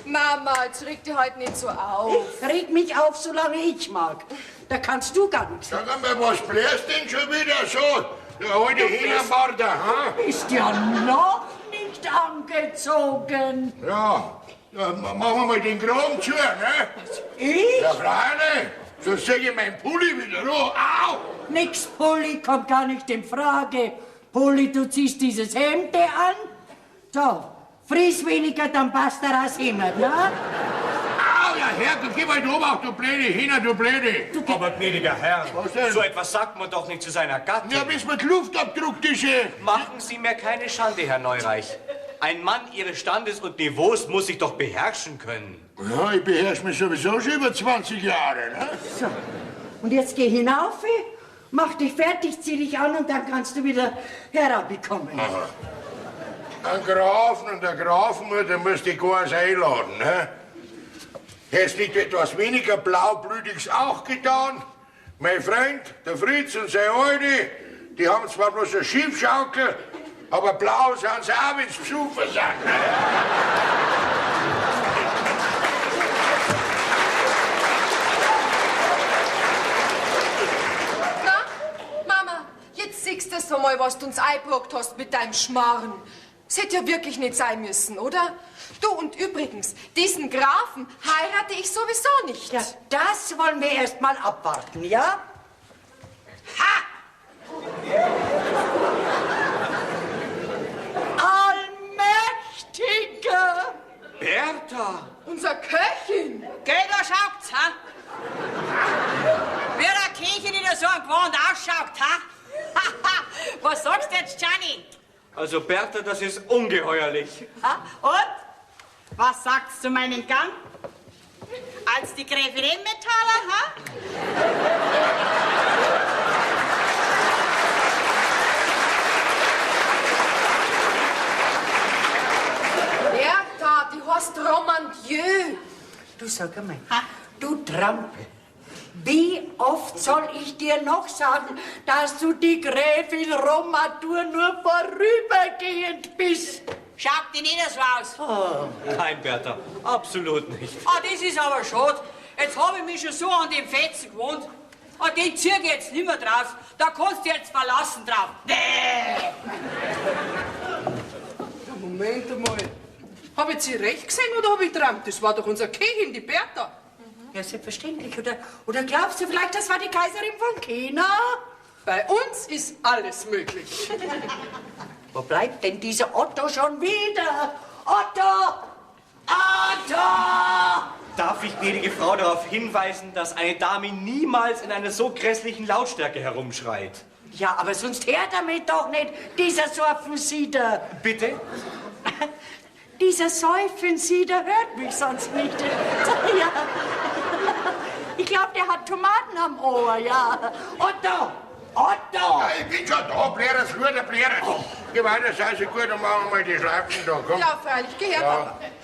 Mama, jetzt reg dich halt nicht so auf. Ich reg mich auf, solange ich mag. Da kannst du gar nichts. Sag einmal, was bläst denn schon wieder so? Der alte Hähnermarder, ha? Ist ja noch nicht angezogen. Ja, machen wir mal den Kragen zu, ne? Ich? Ja, Freunde, so sehe ich mein Pulli wieder hoch. Au! Nix, Pulli, kommt gar nicht in Frage. Pulli, du ziehst dieses Hemde an. So, friss weniger, dann passt der Rass immer, ne? Au, ja, Herr, du gib mal die Obacht, du blöde Hühner, du blöde. Aber gnädiger Herr, Was denn? so etwas sagt man doch nicht zu seiner Gattin. Ja, bis mit Luftabdruck, diese. Machen Sie mir keine Schande, Herr Neureich. Ein Mann Ihres Standes und Niveaus muss sich doch beherrschen können. Ja, ich beherrsche mich sowieso schon über 20 Jahre, ne? So, und jetzt geh hinauf, mach dich fertig, zieh dich an und dann kannst du wieder herabkommen. Ein Grafen und der Grafenmutter müsste ich gar nicht einladen, ne? Hättest nicht etwas weniger Blaublütiges auch getan? Mein Freund, der Fritz und seine Alte, die haben zwar bloß eine Schiffschaukel, aber blau sind sie auch, wenn's besuchen sind. das einmal, was du uns eingebrockt hast mit deinem Schmarrn. Das hätte ja wirklich nicht sein müssen, oder? Du, und übrigens, diesen Grafen heirate ich sowieso nicht. Ja, das wollen wir erst mal abwarten, ja? Ha! Allmächtiger! Bertha! Unser Köchin! Geh, da schaut's, ha? Wie eine Kirche, die da so ein Gewand ausschaut, ha? Was sagst du jetzt, Gianni? Also Bertha, das ist ungeheuerlich. Ha? Und? Was sagst du zu meinem Gang? Als die Gräfin Emmentaler, ha? Bertha, die heißt Romandieu. Du sag einmal, du Trampel, wie oft soll ich dir noch sagen, dass du die Gräfin Romadur nur vorübergehend bist? Schaut die nicht so aus. Nein, Bertha, absolut nicht. Ah, das ist aber schade. Jetzt habe ich mich schon so an den Fetzen gewohnt. Ah, den zieh ich jetzt nicht mehr draus. Da kannst du jetzt verlassen drauf. Nee. Moment einmal. Habe ich Sie recht gesehen oder habe ich geträumt? Das war doch unser Köchin, die Bertha. Ja, selbstverständlich. Oder glaubst du vielleicht, das war die Kaiserin von China? Bei uns ist alles möglich. Wo bleibt denn dieser Otto schon wieder? Otto! Otto! Darf ich, gnädige Frau, darauf hinweisen, dass eine Dame niemals in einer so grässlichen Lautstärke herumschreit? Ja, aber sonst hört er mich doch nicht, dieser Sorfensieder. Bitte? Dieser Säufensieder hört mich sonst nicht. Ja. Ich glaube, der hat Tomaten am Ohr, ja. Otto! Otto! Ja, ich bin schon da, Bläres, guter Bläres. Geh weiter, sei so gut und machen wir mal die Schlaufen da, komm. Ja, freilich, gehört.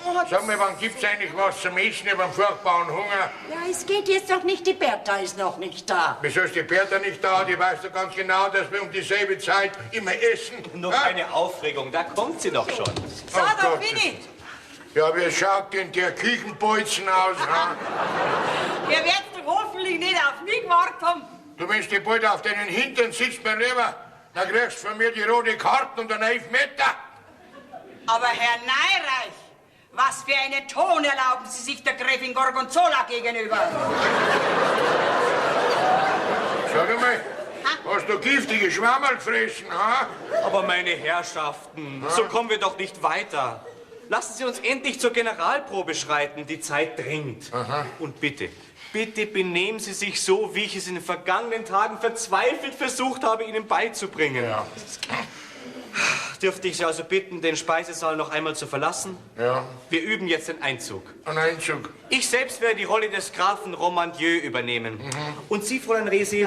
Ja. Sag mir, wann gibt's eigentlich was zum Essen über den furchtbaren Hunger? Ja, es geht jetzt doch nicht, die Bertha ist noch nicht da. Wieso ist die Bertha nicht da? Die weiß doch ganz genau, dass wir um dieselbe Zeit immer essen. Noch Ja? eine Aufregung, da kommt sie doch schon. So, Oh da Gott. bin ich. Ja, wie schaut denn der Küchenbolzen aus, ha? Ihr werdet doch hoffentlich nicht auf mich gewartet haben. Du, wenn du bald auf deinen Hintern sitzt, mein Lieber, dann kriegst du von mir die rote Karte und einen Elfmeter. Aber Herr Neireich, was für einen Ton erlauben Sie sich der Gräfin Gorgonzola gegenüber? Sag einmal, hast du giftige Schwammerl gefressen, ha? Aber meine Herrschaften, so kommen wir doch nicht weiter. Lassen Sie uns endlich zur Generalprobe schreiten, die Zeit drängt. Und bitte, bitte benehmen Sie sich so, wie ich es in den vergangenen Tagen verzweifelt versucht habe, Ihnen beizubringen. Ja. Dürfte ich Sie also bitten, den Speisesaal noch einmal zu verlassen? Ja, Wir üben jetzt den Einzug. ein Einzug. Ich selbst werde die Rolle des Grafen Romandieu übernehmen. Und Sie, Fräulein Resi,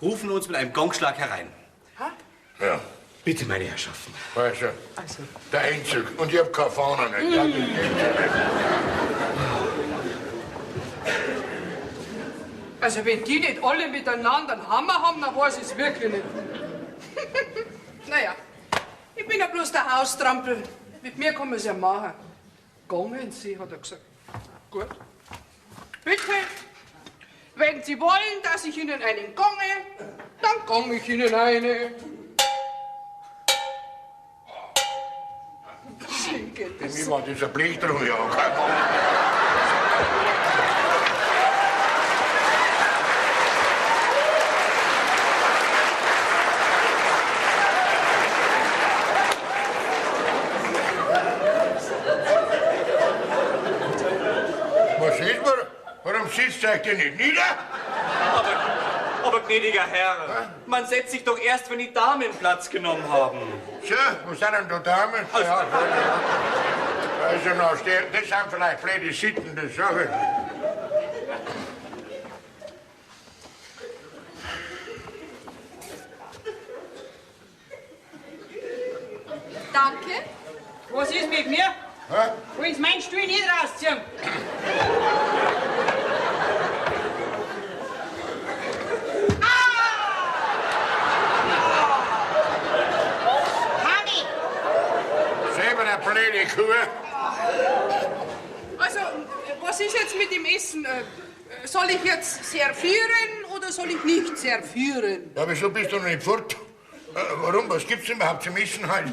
rufen uns mit einem Gongschlag herein. Ja, Bitte, meine Herrschaften. weißt du, der Einzug. Und ich hab keine Fahne nicht. Ja, Also wenn die nicht alle miteinander einen Hammer haben, dann weiß ich es wirklich nicht. Naja, ich bin ja bloß der Haustrampel. Mit mir kann man es ja machen. Gangen Sie, hat er gesagt. Gut. Bitte, wenn Sie wollen, dass ich Ihnen einen gange, dann gange ich Ihnen eine. Schön geht Bei das. mir war dieser Blechtrug, ja. Was ist, warum sitzt euch denn nicht nieder? Aber gnädiger Herr, man setzt sich doch erst, wenn die Damen Platz genommen haben. So, wo sind denn da Damen? Ja, also noch, das sind vielleicht blöde Sitten, das sag ich. Danke. Was ist mit mir? Hä? Willst meinen Stuhl nicht rausziehen? Hanni! Selber eine blöde Kuh. Also, was ist jetzt mit dem Essen? Soll ich jetzt servieren oder soll ich nicht servieren? Ja, wieso bist du noch nicht fort? Warum? Was gibt's denn überhaupt zum Essen halt?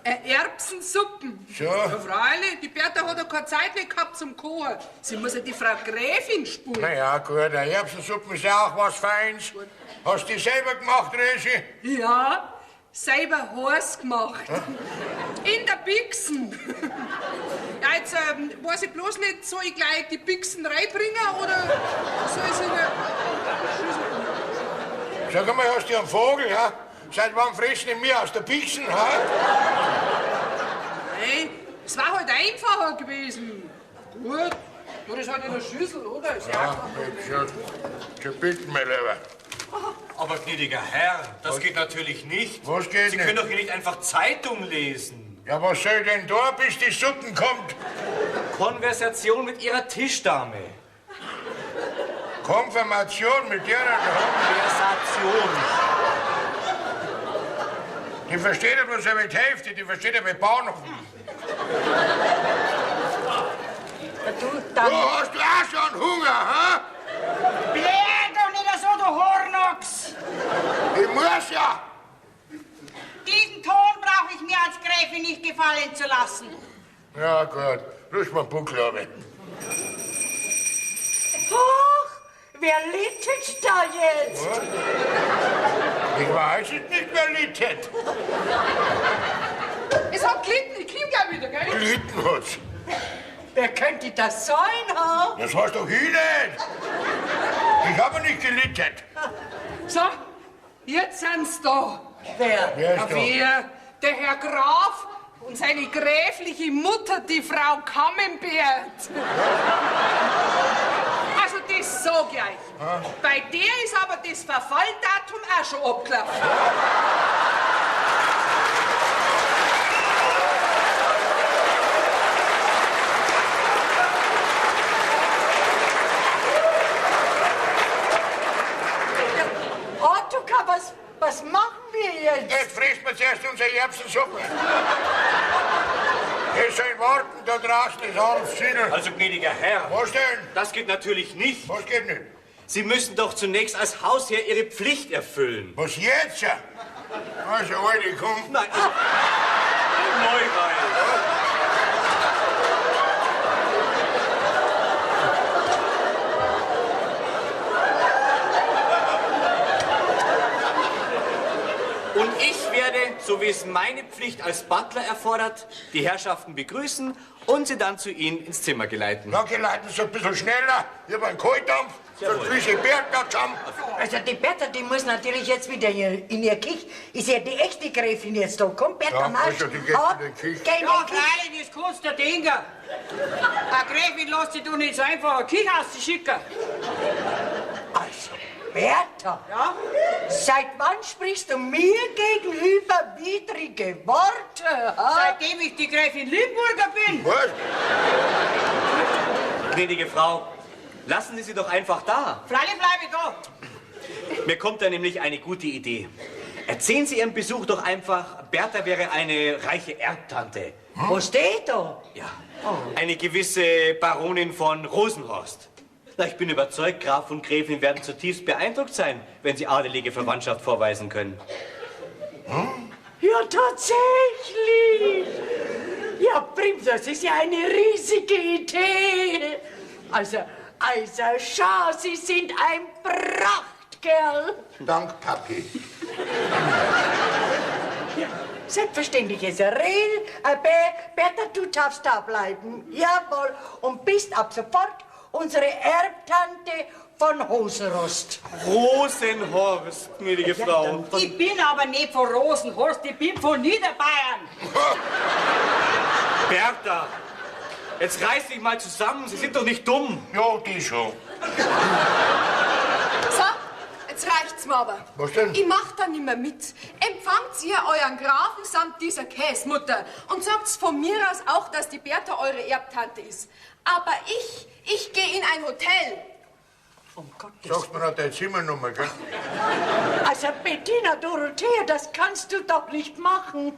Erbsensuppen. So. Ja, freilich, die Bertha hat ja keine Zeit mehr gehabt zum Kochen. Sie muss ja die Frau Gräfin spulen. Na ja, gut, eine Erbsensuppe ist ja auch was Feins. Hast du die selber gemacht, Resi? Ja, selber heiß gemacht. In der Bixen. Ja, jetzt weiß ich bloß nicht, soll ich gleich die Bixen reinbringen oder soll ich sie in der Schüssel? Sag mal, hast du einen Vogel, ja? Seit wann fressen die mir aus der Bixen, ha? Nein, es war halt einfacher gewesen. Gut, tu das halt in der Schüssel, oder? Ist ja Ja, schon bitten, mein Lieber. Aber gnädiger Herr, das geht natürlich nicht. Was geht Sie nicht? können doch hier nicht einfach Zeitung lesen. Ja, was soll denn da, bis die Suppen kommt? Konversation mit Ihrer Tischdame. Konfirmation mit der da. Konversation. Die versteht ja bloß mit Hälfte, die versteht ja mit Bahnhof. Du, dann... Du hast du auch schon Hunger, ha? Blär doch nicht so, du Hornochs! Ich muss ja. Diesen Ton brauche ich mir als Gräfin nicht gefallen zu lassen. Ja, gut. Lass mal Buckel runter. Ach, wer littet da jetzt? Ich weiß es nicht, wer littet. Es hat gelitten, ich komm gleich wieder, gell? Gelitten hat's. Wer könnte das sein, ha? Das hast doch ich nicht. Ich habe nicht gelitten. So, jetzt sind's da. Wer? Wer ist Ja, da? wer? Der Herr Graf und seine gräfliche Mutter, die Frau Camembert. Also das sag ich euch. Bei der ist aber das Verfalldatum auch schon abgelaufen. Ottokar, was machen wir jetzt? Jetzt frisst man zuerst unsere Erbsensuppe. Ihr sollt warten, da draußen ist alles Sinne. Also, gnädiger Herr, Was denn? das geht natürlich nicht. Was geht nicht? Sie müssen doch zunächst als Hausherr Ihre Pflicht erfüllen. Was jetzt? Also, alte kommt. Nein, also, Neurein. Und ich werde, so wie es meine Pflicht als Butler erfordert, die Herrschaften begrüßen und sie dann zu Ihnen ins Zimmer geleiten. Na, geleiten Sie ein bisschen schneller. Ich hab einen Kohldampf. Sonst frische Bertha zusammen. Also die Bertha, die muss natürlich jetzt wieder in ihr Kich. Ist ja die echte Gräfin jetzt da. Komm, Bertha, Ja, marsch. also die geht Ab, in den Kich. geh in Ja, den Kich. freilich, das kannst du denken. Eine Gräfin lässt sich doch nicht so einfach ein Kiech auszuschicken. Also, Bertha, Ja? seit wann sprichst du mir gegenüber widrige Worte? Ha? Seitdem ich die Gräfin Limburger bin. Was? Gnädige Frau, lassen Sie sie doch einfach da. Freilich bleibe ich da. Mir kommt da nämlich eine gute Idee. Erzählen Sie Ihrem Besuch doch einfach, Bertha wäre eine reiche Erbtante. Wo steht da? Ja, eine gewisse Baronin von Rosenhorst. Na, ich bin überzeugt, Graf und Gräfin werden zutiefst beeindruckt sein, wenn sie adelige Verwandtschaft vorweisen können. Ja, tatsächlich. Ja, Prim, das ist ja eine riesige Idee. Also schau, Sie sind ein Prachtkerl. Dank, Papi. Selbstverständlich ist er real. Bertha, du darfst da bleiben. Jawohl. Und bist ab sofort unsere Erbtante von Hosenrost. Rosenhorst, gnädige Frau. Ich bin aber nicht von Rosenhorst, ich bin von Niederbayern. Bertha, jetzt reiß dich mal zusammen, Sie sind doch nicht dumm. Ja, die schon. So, jetzt reicht's mir aber. Was denn? Ich mach da nimmer mit. Empfangt ihr euren Grafen samt dieser Käsmutter und sagt's von mir aus auch, dass die Bertha eure Erbtante ist. Aber ich gehe in ein Hotel. Um Gottes Sagst mir noch deine Zimmernummer, gell? Also Bettina Dorothea, das kannst du doch nicht machen.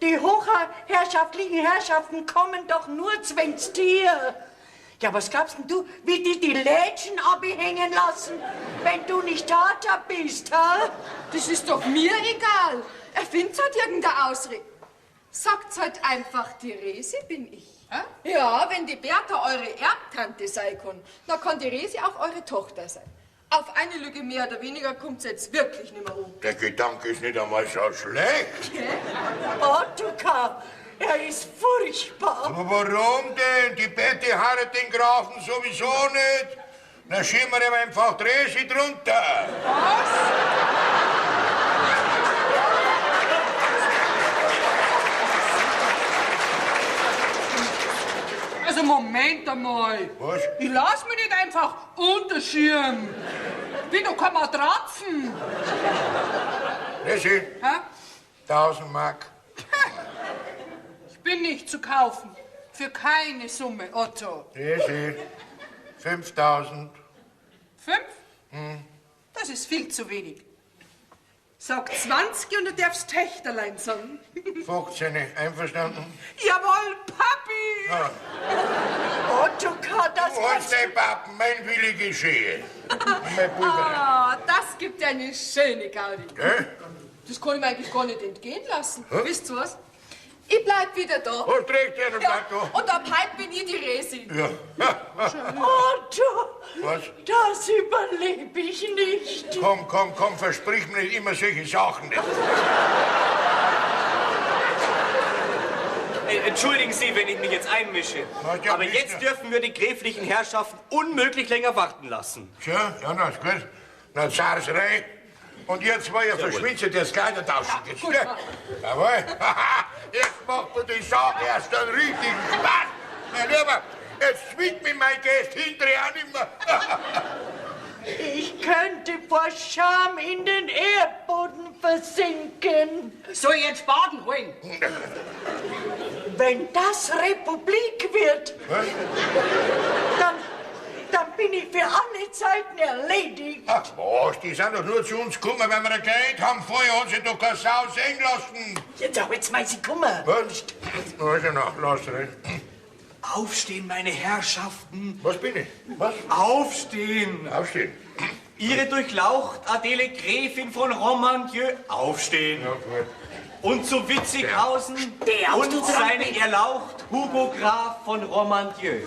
Die hochherrschaftlichen Herrschaften kommen doch nur zwängs dir. Ja, was glaubst denn du, wie die Lädchen abhängen lassen, wenn du nicht Tata bist, ha? Das ist doch mir egal. Erfindet halt irgendeine Ausrede. Sagt's halt einfach, die Resi bin ich. Hä? Ja, wenn die Bertha eure Erbtante sein kann, dann kann die Resi auch eure Tochter sein. Auf eine Lüge mehr oder weniger kommt's jetzt wirklich nicht mehr um. Der Gedanke ist nicht einmal so schlecht. Ottokar, er ist furchtbar. Aber warum denn? Die Betty heiratet den Grafen sowieso nicht. Dann schieben wir ihm einfach die Resi drunter. Also Moment einmal. Was? Ich lass mich nicht einfach unterschieben. Wie du kann man trapfen. Resi, Hä? 1000 Mark. Ich bin nicht zu kaufen. Für keine Summe, Otto. Resi, 5000. 5? Das ist viel zu wenig. Sag 20 und du darfst Töchterlein sagen. 15, einverstanden? Jawohl, Papi! Ah, Ottokar, das du hast kannst den Pappen, mein Wille geschehe. Mein Bruder. Ah, das gibt eine schöne Gaudi. Gell? Das kann ich mir eigentlich gar nicht entgehen lassen. Wisst ihr was? Ich bleib wieder da. Was trägt der noch Ja, da? und ab heute bin ich die Resi. Ja. Otto, Was? das überlebe ich nicht. Komm, versprich mir nicht immer solche Sachen. Entschuldigen Sie, wenn ich mich jetzt einmische. Na, ja, Aber nicht, jetzt ja. dürfen wir die gräflichen Herrschaften unmöglich länger warten lassen. Tja, ja, na, ist gut. Na, Zars rein. Und jetzt war ja verschwindet das Kleidertauschen. gut. Jawohl. Jetzt macht mir die Sache erst einen richtigen Spaß. Mein Lieber, jetzt zwingt mich mein Gast hinterher auch nicht mehr. Ich könnte vor Scham in den Erdboden versinken. Soll ich jetzt Baden holen? Wenn das Republik wird, Was? dann bin ich für alle Zeiten erledigt. Ach was, die sind doch nur zu uns gekommen, weil wir ein Geld haben. Vorher hat sie doch keine Sau sehen lassen. Jetzt hab jetzt mal sie Kummer. Was? Also noch, lass rein. Aufstehen, meine Herrschaften. Was bin ich? Was? Aufstehen. Aufstehen. Ihre Durchlaucht, Adele Gräfin von Romandieu, aufstehen. Ja, gut. Und zu Witzighausen Der und du dran seine bist. Erlaucht Hugo Graf von Romandieu.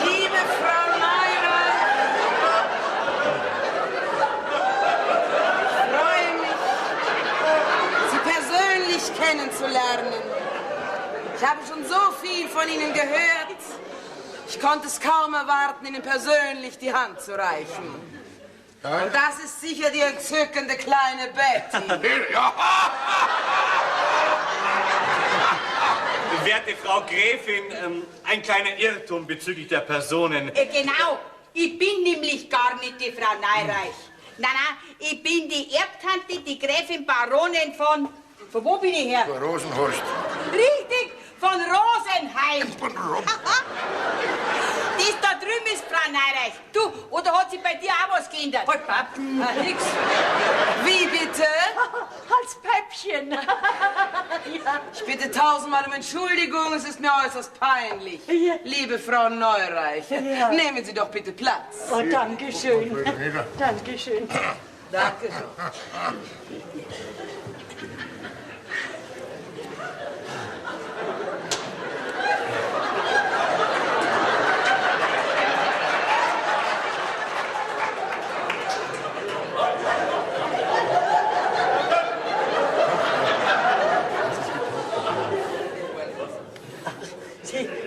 Liebe Frau Neureuth, ich freue mich, Sie persönlich kennenzulernen. Ich habe schon so viel von Ihnen gehört. Ich konnte es kaum erwarten, Ihnen persönlich die Hand zu reichen. Und das ist sicher die entzückende kleine Betty. Ja. Werte Frau Gräfin, ein kleiner Irrtum bezüglich der Personen. Genau, ich bin nämlich gar nicht die Frau Neureich. Nein, ich bin die Erbtante, die Gräfin Baronin von wo bin ich her? Rosenhorst. Richtig, von Rosenheim. Von Rom. Das da drüben ist Frau Neureich. Du, oder hat sich bei dir auch was geändert? Halt, Pappen. Nix. Wie bitte? Als Päppchen. Ja. Ich bitte tausendmal um Entschuldigung, es ist mir äußerst peinlich. Ja. Liebe Frau Neureich, Ja. nehmen Sie doch bitte Platz. Oh, danke schön. Nieder. Danke schön. Danke.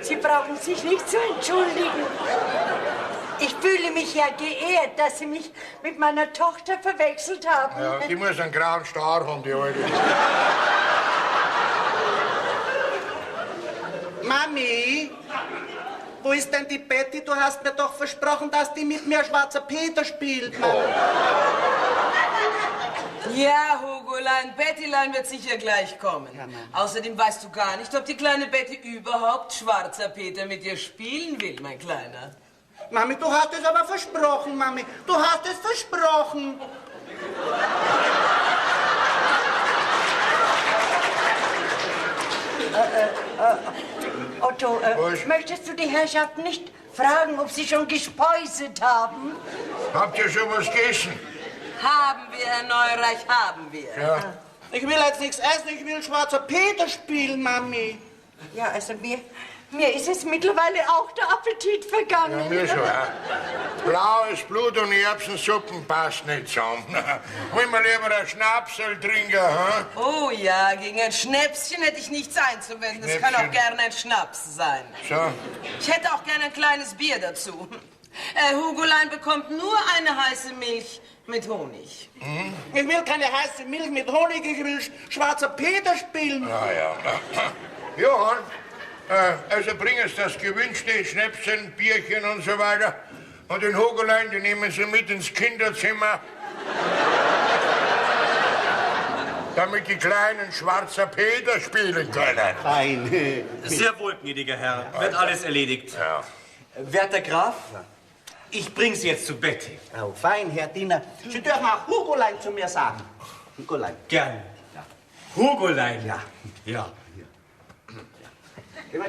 Sie brauchen sich nicht zu entschuldigen. Ich fühle mich ja geehrt, dass Sie mich mit meiner Tochter verwechselt haben. Ja, die muss einen grauen Star haben, die Alte. Mami, wo ist denn die Betty? Du hast mir doch versprochen, dass die mit mir Schwarzer Peter spielt. Mami. Ja, Hugolein, Bettylein wird sicher gleich kommen. Außerdem weißt du gar nicht, ob die kleine Betty überhaupt Schwarzer Peter mit dir spielen will, mein Kleiner. Mami, du hast es aber versprochen, Mami. Du hast es versprochen. Otto, möchtest du die Herrschaften nicht fragen, ob sie schon gespeuset haben? Habt ihr schon was gegessen? Haben wir, Herr Neureich, haben wir. Ja. Ich will jetzt nichts essen, ich will schwarzer Peter spielen, Mami. Ja, also mir ist es mittlerweile auch der Appetit vergangen. Ja, mir schon. Ja. Blaues Blut und Erbsensuppen passt nicht zusammen. Wollen wir lieber ein Schnapsel trinken, hm? Oh ja, gegen ein Schnäpschen hätte ich nichts einzuwenden. Es kann auch gerne ein Schnaps sein. So. Ich hätte auch gerne ein kleines Bier dazu. Hugolein bekommt nur eine heiße Milch mit Honig. Hm? Ich will keine heiße Milch mit Honig, ich will schwarzer Peter spielen. Ja, ja. Johann, also bringen Sie das gewünschte Schnäpschen, Bierchen und so weiter. Und den Hugolein, den nehmen Sie mit ins Kinderzimmer. Damit die kleinen schwarzer Peter spielen können. Fein. Sehr wohl, gnädiger Herr. Wird alles erledigt. Ja. Werter Graf, ich bring Sie jetzt zu Bett. Oh, fein, Herr Diener. Sie dürfen auch Hugolein zu mir sagen. Hugolein. Gern. Ja. Hugolein. Ja. Ja. Ja.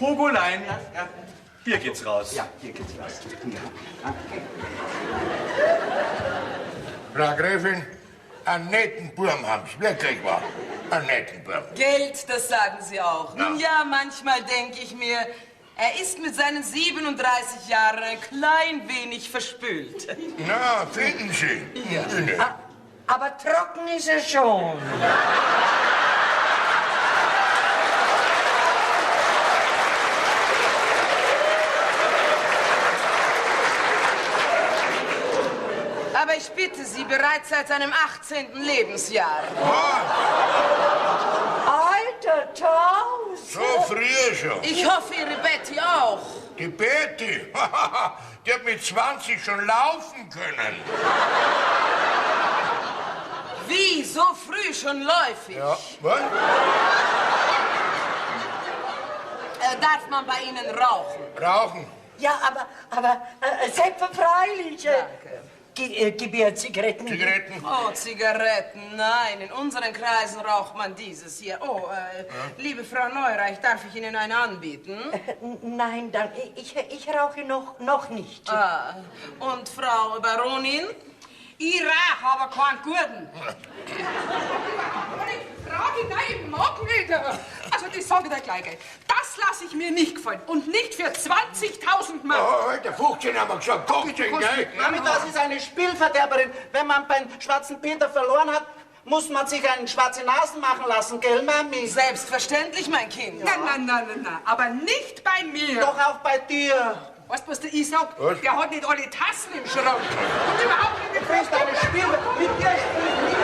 Hugolein. Ja. Hier geht's raus. Ja, hier geht's raus. Ja. Frau Gräfin, einen netten Burm haben Sie, wirklich wahr. Einen netten Burm. Geld, das sagen Sie auch. Nun ja, manchmal denke ich mir, er ist mit seinen 37 Jahren ein klein wenig verspült. Na, finden Sie. Ja. Aber trocken ist er schon. Aber ich bitte Sie, bereits seit seinem 18. Lebensjahr. Alter Taus! So früh schon. Ich hoffe, Ihre Betty auch. Die Betty, die hat mit 20 schon laufen können. Wie, so früh schon läufig? Ja, was? Darf man bei Ihnen rauchen? Rauchen? Ja, aber selbstverfreilich. Danke. Gib ihr Zigaretten. Zigaretten? Oh, Zigaretten, nein. In unseren Kreisen raucht man dieses hier. Oh, liebe Frau Neureich, darf ich Ihnen eine anbieten? Nein, danke. Ich rauche noch nicht. Ah, und Frau Baronin? Ich rauche aber keinen guten. Aber ich frage, nein, ich mag nicht. Also, das sage ich dir gleich. Das lasse ich mir nicht gefallen. Und nicht für 20.000 Mark. Oh, der 15 haben wir gesagt, 15, gell? Mami, das ist eine Spielverderberin. Wenn man beim schwarzen Peter verloren hat, muss man sich einen schwarze Nasen machen lassen, gell, Mami? Selbstverständlich, mein Kind. Nein. Aber nicht bei mir. Doch auch bei dir. Weißt du, was der ich sag? Was? Der hat nicht alle Tassen im Schrank. Und überhaupt nicht. Du bist eine Spielverderberin. Mit dir spielen.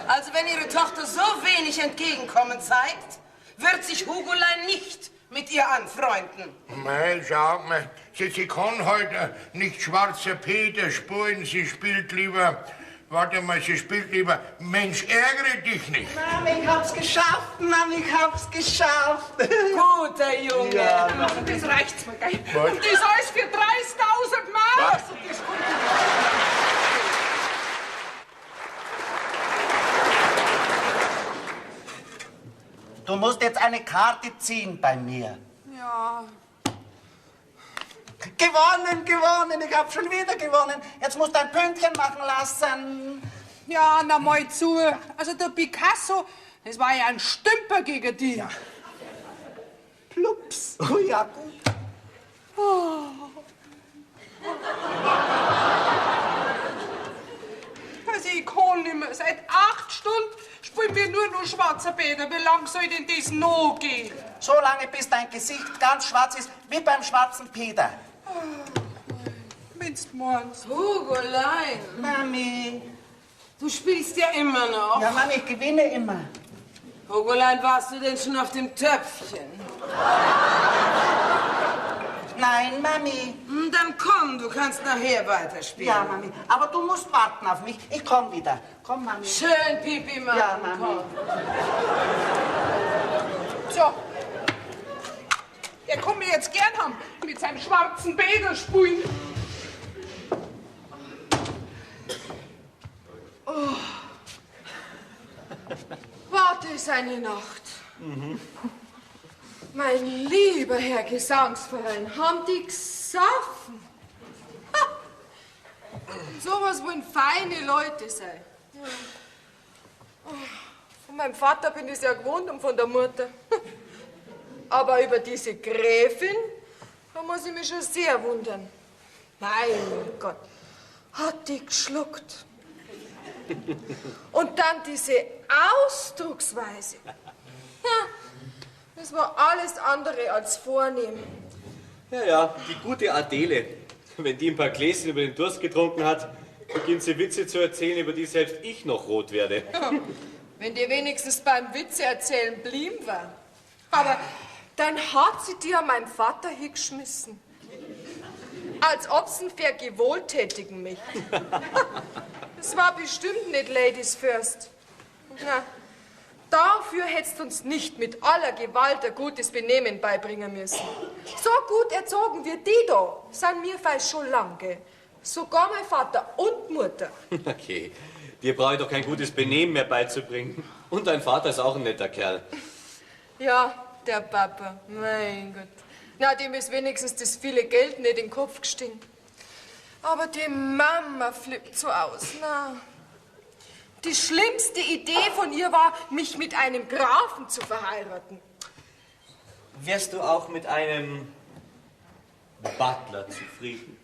Also, wenn Ihre Tochter so wenig Entgegenkommen zeigt, wird sich Hugolein nicht mit ihr anfreunden. Mei, schau mal, sie kann heute nicht schwarzer Peter spielen, sie spielt lieber, warte mal, sie spielt lieber Mensch, ärgere dich nicht. Mami, ich hab's geschafft, Mami, ich hab's geschafft. Guter Junge. Ja. Das reicht's mir, gell? Was? Und das alles für 30.000 Mark. Was? Du musst jetzt eine Karte ziehen bei mir. Ja. Gewonnen, ich hab schon wieder gewonnen. Jetzt musst du ein Pünktchen machen lassen. Ja, na mal zu. Also der Picasso, das war ja ein Stümper gegen die. Ja. Plups. Oh ja, gut. Also ich kann nicht mehr. Seit 8 Stunden spielen wir nur noch schwarzer Peter. Wie lang soll denn das noch gehen? So lange, bis dein Gesicht ganz schwarz ist, wie beim schwarzen Peter. Wenn's meinst. Hugolein, Mami. du spielst ja immer noch. Ja, Mami, ich gewinne immer. Hugolein, warst du denn schon auf dem Töpfchen? Nein, Mami. Dann komm, du kannst nachher weiterspielen. Ja, Mami. Aber du musst warten auf mich. Ich komm wieder. Komm, Mami. Schön, Pipi machen. Ja, Mami. Komm. So. Ja, komm, schwarzen Bäder spielen. Oh. War das eine Nacht? Mein lieber Herr Gesangsverein, haben die gesoffen? Ha! Sowas wollen feine Leute sein. Ja. Oh, von meinem Vater bin ich es ja gewohnt und von der Mutter. Aber über diese Gräfin, da muss ich mich schon sehr wundern. Mein Gott, hat die geschluckt. Und dann diese Ausdrucksweise. Ja, das war alles andere als vornehm. Ja, die gute Adele. Wenn die ein paar Gläschen über den Durst getrunken hat, beginnt sie Witze zu erzählen, über die selbst ich noch rot werde. Ja, wenn die wenigstens beim Witze erzählen blieben war. Aber dann hat sie dir meinem Vater hingeschmissen. Als ob sie vergewohltätigen mich. Das war bestimmt nicht Ladies First. Na, dafür hättest du uns nicht mit aller Gewalt ein gutes Benehmen beibringen müssen. So gut erzogen wie die da sind wir fast schon lange. Sogar mein Vater und Mutter. Okay, dir brauche ich doch kein gutes Benehmen mehr beizubringen. Und dein Vater ist auch ein netter Kerl. Ja, der Papa, mein Gott. Na, dem ist wenigstens das viele Geld nicht in den Kopf gestiegen. Aber die Mama flippt so aus. Na, die schlimmste Idee von ihr war, mich mit einem Grafen zu verheiraten. Wärst du auch mit einem Butler zufrieden?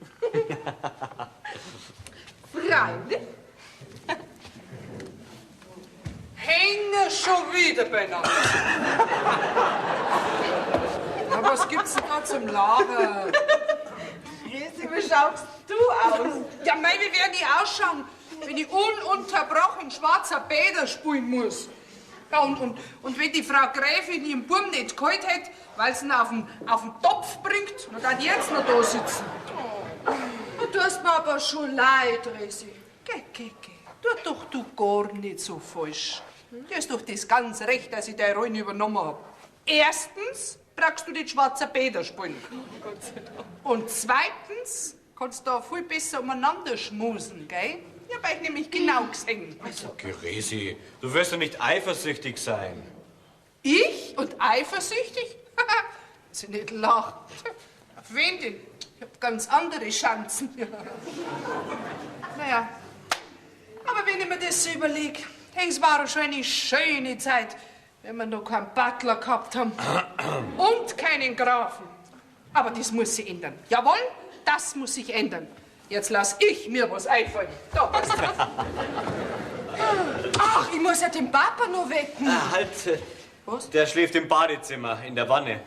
Freilich? Hänge schon wieder beieinander. Na, was gibt's denn da zum Lachen? Grüße, wie schaust du aus? Ja, mei, wie werde ich ausschauen, wenn ich ununterbrochen schwarzer Bäder spielen muss? Ja, und wenn die Frau Gräfin ihren Burm nicht geholt hätte, weil sie ihn auf den Topf bringt, dann darf ich jetzt noch da sitzen. Du tust mir aber schon leid, Resi. Geh. Tu doch du gar nicht so falsch. Du hast doch das ganz recht, dass ich deine Rollen übernommen habe. Erstens brauchst du nicht schwarzer Bäder spielen. Gott sei Dank. Und zweitens kannst du da viel besser umeinander schmusen, gell? Ich hab euch nämlich genau gesehen. Okay, Resi, du wirst doch nicht eifersüchtig sein. Ich? Und eifersüchtig? Sie nicht lachen. Auf wen denn? Ich hab ganz andere Chancen. Naja, aber wenn ich mir das so überlege, es war schon eine schöne Zeit, wenn wir noch keinen Butler gehabt haben und keinen Grafen. Aber das muss sich ändern. Jawohl, das muss sich ändern. Jetzt lass ich mir was einfallen. Da, was drauf. Ach, ich muss ja den Papa noch wecken. Halt, Was? der schläft im Badezimmer, in der Wanne.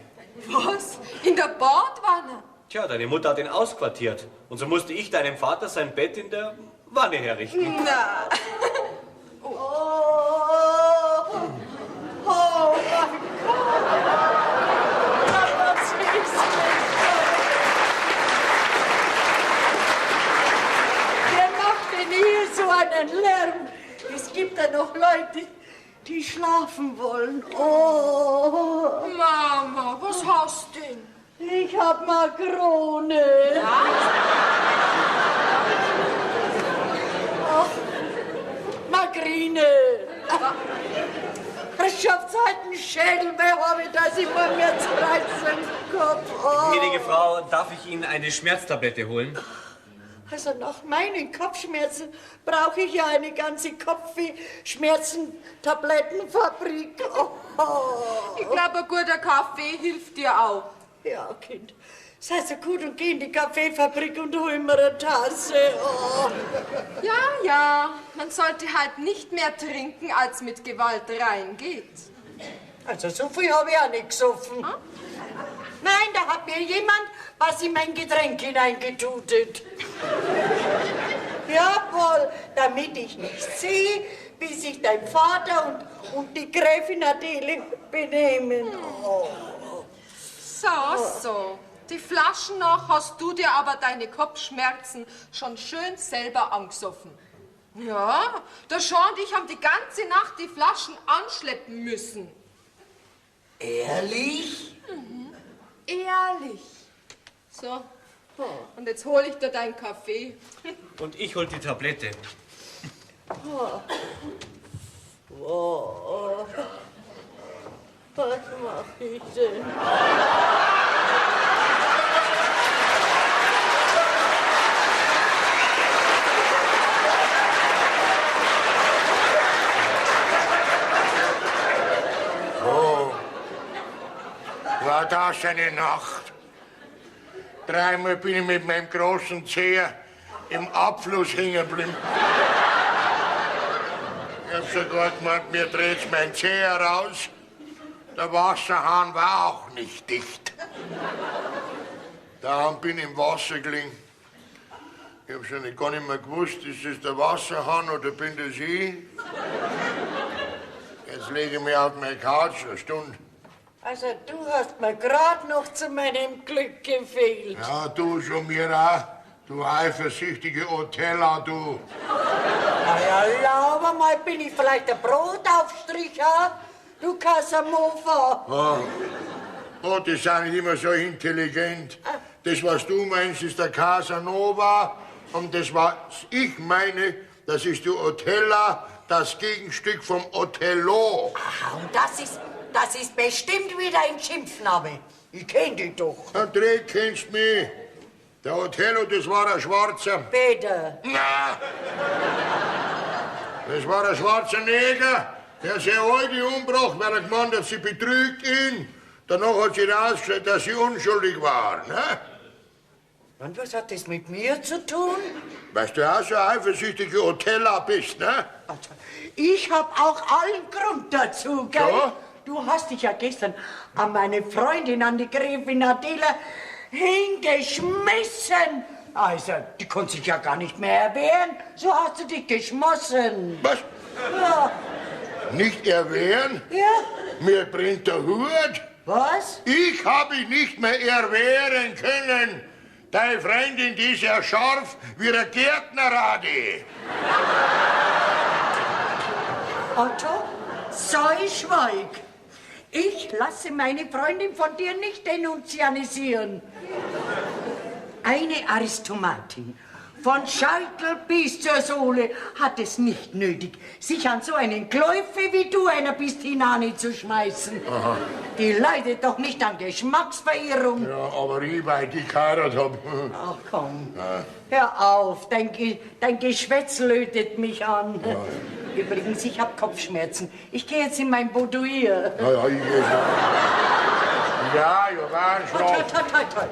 Was? In der Badwanne? Tja, deine Mutter hat ihn ausquartiert. Und so musste ich deinem Vater sein Bett in der Wanne herrichten. Na. Wer macht denn hier so einen Lärm? Es gibt ja noch Leute, die schlafen wollen. Oh. Mama, was hast du denn? Ich hab Makrone. Oh. Magrine. Es schafft halt einen Schädel mehr, habe ich, dass ich mal mehr zu reizen im Kopf. Oh. Gnädige Frau, darf ich Ihnen eine Schmerztablette holen? Also nach meinen Kopfschmerzen brauche ich ja eine ganze Kopfweh-Schmerzen-Tablettenfabrik. Oh. Ich glaube, ein guter Kaffee hilft dir auch. Ja, Kind. Sei so gut und geh in die Kaffeefabrik und hol mir eine Tasse. Oh. Ja, man sollte halt nicht mehr trinken, als mit Gewalt reingeht. Also so viel habe ich auch nicht gesoffen. Hm? Nein, da hat mir jemand was in mein Getränk hineingetutet. Jawohl, damit ich nicht sehe, wie sich dein Vater und die Gräfin Adele benehmen. Oh. So. Die Flaschen noch hast du dir aber deine Kopfschmerzen schon schön selber angesoffen. Ja, der Jean und ich haben die ganze Nacht die Flaschen anschleppen müssen. Ehrlich? Ehrlich. So, und jetzt hole ich dir deinen Kaffee. Und ich hol die Tablette. Oh. Was mach ich denn? Oh, war das eine Nacht? Dreimal bin ich mit meinem großen Zeher im Abfluss hängen geblieben. Ich hab sogar gemeint, mir dreht's mein Zeher raus. Der Wasserhahn war auch nicht dicht. Daheim bin ich im Wasser gelegen. Ich hab schon gar nicht mehr gewusst, ist das der Wasserhahn oder bin das ich? Jetzt lege ich mich auf meine Couch eine Stunde. Also du hast mir gerade noch zu meinem Glück gefehlt. Ja, du schon mir auch. Du eifersüchtige Otella, du. Na ja, lauber mal, bin ich vielleicht der Brotaufstricher? Du Casanova. Oh, die sind nicht immer so intelligent. Das, was du meinst, ist der Casanova. Und das, was ich meine, das ist die Otella, das Gegenstück vom Othello. Ah, und das ist bestimmt wieder ein Schimpfname. Ich kenn dich doch. André, kennst mich? Der Othello, das war ein Schwarzer. Bitte. Na. Das war ein schwarzer Neger, der seine Alte umbracht, weil er gemeint hat, sie betrügt ihn. Danach hat sie rausgestellt, dass sie unschuldig war. Ne? Und was hat das mit mir zu tun? Weil du auch so ein eifersüchtige Otella bist, ne? Also, ich hab auch allen Grund dazu, gell? Ja? Du hast dich ja gestern an meine Freundin, an die Gräfin Adela, hingeschmissen. Also, die konnte sich ja gar nicht mehr erwehren. So hast du dich geschmossen. Was? Ja. Nicht erwehren? Ja? Mir brennt der Hut. Was? Ich habe mich nicht mehr erwehren können. Deine Freundin, die ist ja scharf wie der Gärtnerradi. Otto, sei schweig. Ich lasse meine Freundin von dir nicht denunzianisieren. Eine Aristomatin, von Scheitel bis zur Sohle, hat es nicht nötig, sich an so einen Gläufe wie du einer bist hineinzuschmeißen. Aha. Die leidet doch nicht an Geschmacksverirrung. Ja, aber ich, weil ich geheiratet habe. Ach komm, Ja. hör auf, dein Geschwätz lötet mich an. Ja. Übrigens, ich hab Kopfschmerzen. Ich gehe jetzt in mein Boudoir. Ja, ich gehe ja, ich war ein Schlaf. Halt.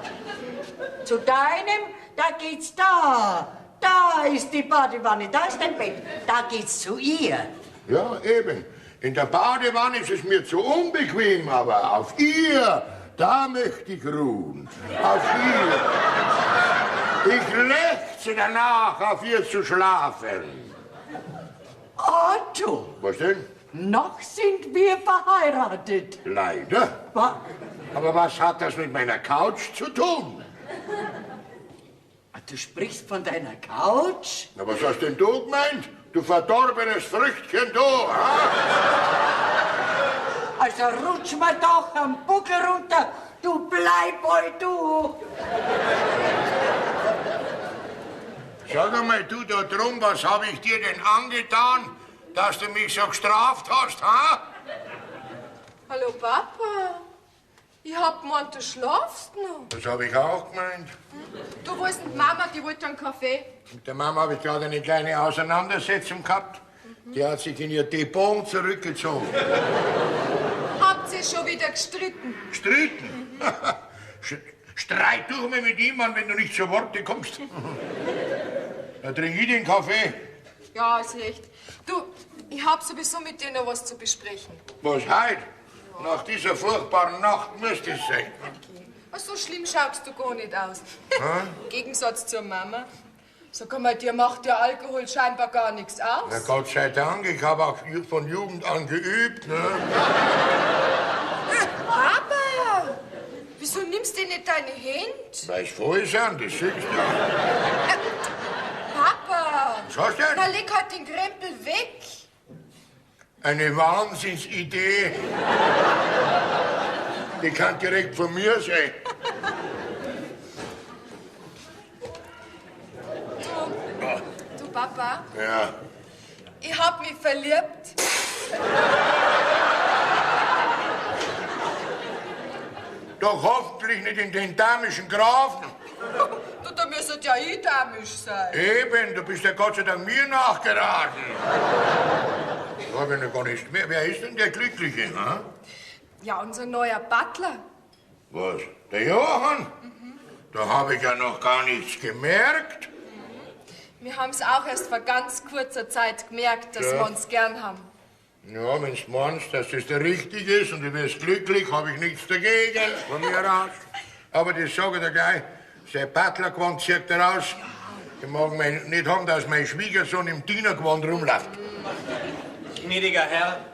Zu deinem, da geht's da. Da ist die Badewanne, da ist dein Bett. Da geht's zu ihr. Ja, eben. In der Badewanne ist es mir zu unbequem, aber auf ihr, da möchte ich ruhen. Auf ihr. Ich lechze danach, auf ihr zu schlafen. Otto, Was denn? noch sind wir verheiratet. Leider. Aber was hat das mit meiner Couch zu tun? Du sprichst von deiner Couch? Na, was hast denn du gemeint? Du verdorbenes Früchtchen, du! Ha? Also rutsch mal doch am Buckel runter, du Playboy, du! Sag einmal, du da drum, was habe ich dir denn angetan, dass du mich so gestraft hast, ha? Hallo Papa, ich hab gemeint, du schlafst noch. Das habe ich auch gemeint. Du wolltest mit Mama, die wollte einen Kaffee. Mit der Mama habe ich gerade eine kleine Auseinandersetzung gehabt. Die hat sich in ihr Depot zurückgezogen. Habt ihr schon wieder gestritten? Gestritten? Streit durch mich mit jemandem, wenn du nicht zu Worte kommst. Da trink ich den Kaffee. Ja, ist recht. Du, ich hab sowieso mit dir noch was zu besprechen. Was heute? Nach dieser furchtbaren Nacht müsste es sein. So schlimm schaust du gar nicht aus. Im Gegensatz zur Mama. Sag mal, dir macht der Alkohol scheinbar gar nichts aus. Na Gott sei Dank, ich habe auch von Jugend an geübt. Ne? Papa, wieso nimmst du nicht deine Hände? Weil ich voll sind, das siehst du. Papa, Was hast du denn? na leg halt den Krempel weg. Eine Wahnsinnsidee. Die kann direkt von mir sein. Papa, Ja. ich hab mich verliebt. Doch hoffentlich nicht in den damischen Grafen. Du, da müsstet ja ich damisch sein. Eben, du bist ja Gott sei Dank mir nachgeraten. Ich habe ja gar nicht mehr. Wer ist denn der Glückliche? Hm? Ja, unser neuer Butler. Was? Der Johann? Da habe ich ja noch gar nichts gemerkt. Wir haben's auch erst vor ganz kurzer Zeit gemerkt, dass Ja. wir uns gern haben. Ja, wenn du meinst, dass das der Richtige ist und du wirst glücklich, habe ich nichts dagegen, von mir aus. Aber das sage ich dir gleich, sein Butlergewand zieht er raus. Ich mag nicht haben, dass mein Schwiegersohn im Dienergewand rumläuft. Gnädiger Herr,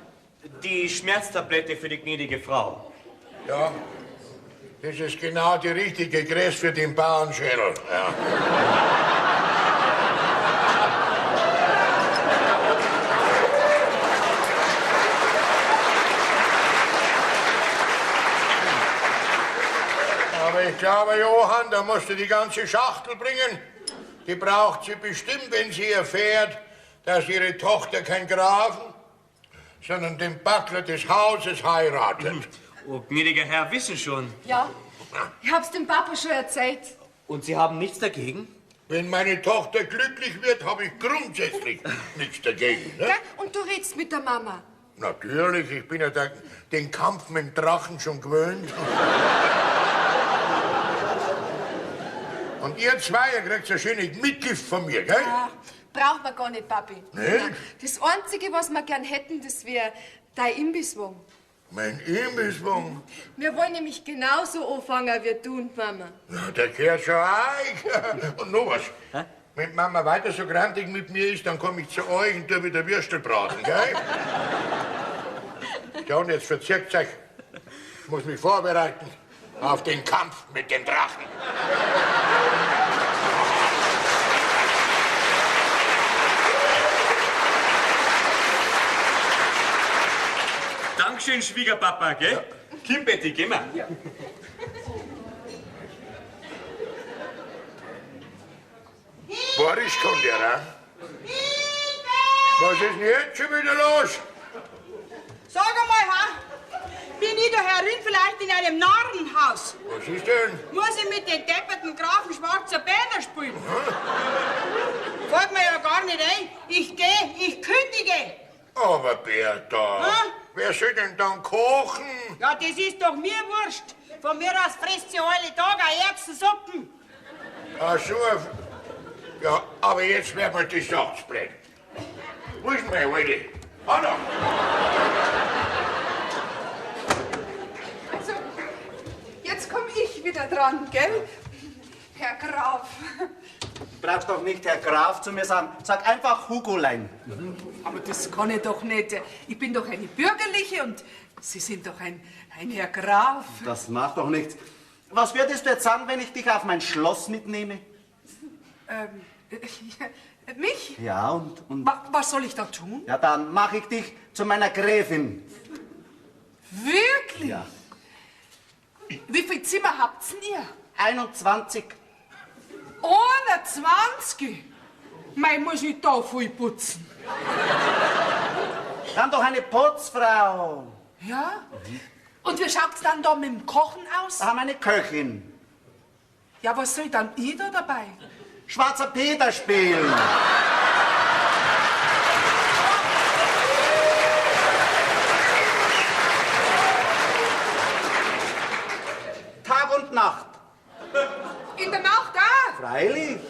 die Schmerztablette für die gnädige Frau. Ja, das ist genau die richtige Gräs für den Bauernschädel. Ja. Aber ich glaube, Johann, da musst du die ganze Schachtel bringen. Die braucht sie bestimmt, wenn sie erfährt, dass ihre Tochter kein Grafen, sondern den Butler des Hauses heiratet. Oh, gnädiger Herr, wissen schon. Ja, ich hab's dem Papa schon erzählt. Und Sie haben nichts dagegen? Wenn meine Tochter glücklich wird, habe ich grundsätzlich nichts dagegen. Ne? Gell? Und du redst mit der Mama. Natürlich, ich bin ja den Kampf mit dem Drachen schon gewöhnt. Und ihr zwei, ihr kriegt eine schöne Mitgift von mir, gell? Ach, braucht man gar nicht, Papi. Nicht? Nein. Das Einzige, was wir gern hätten, das wäre dein Imbisswagen. Mein Imbisswagen? Wir wollen nämlich genauso anfangen wie du und Mama. Na, der gehört schon euch. Und noch was. Hä? Wenn Mama weiter so grantig mit mir ist, dann komme ich zu euch und tu wieder Würstel braten, gell? Ja, und jetzt verzirkt euch. Ich muss mich vorbereiten auf den Kampf mit dem Drachen. Dankeschön, Schwiegerpapa, gell? Ja. Kim, Betty, geh mal. Ja. Boris kommt ja ran. Was ist denn jetzt schon wieder los? Sag einmal, bin ich da herin vielleicht in einem Narrenhaus? Was ist denn? Muss ich mit den depperten Grafen schwarzer Bänder spielen? Fällt mir ja gar nicht ein. Ich kündige. Aber Bertha, wer soll denn dann kochen? Ja, das ist doch mir wurscht. Von mir aus frisst sie alle Tage eine Erbsensuppen. Ach so. Ja, aber jetzt werden wir die Sache blöd. Wo ist mein Willi? Anna! Also, jetzt komm ich wieder dran, gell? Herr Graf. Du brauchst doch nicht Herr Graf zu mir sagen. Sag einfach Hugolein. Aber das kann ich doch nicht. Ich bin doch eine Bürgerliche und Sie sind doch ein Herr Graf. Das macht doch nichts. Was würdest du jetzt sagen, wenn ich dich auf mein Schloss mitnehme? Mich? Ja, und? Was soll ich da tun? Ja, dann mache ich dich zu meiner Gräfin. Wirklich? Ja. Wie viele Zimmer habt ihr? 21. 21? Mei, muss ich da viel putzen. Dann doch eine Putzfrau. Ja? Und wie schaut's dann da mit dem Kochen aus? Da haben wir eine Köchin. Ja, was soll dann ich da dabei? Schwarzer Peter spielen. Tag und Nacht. In der Nacht auch? Freilich.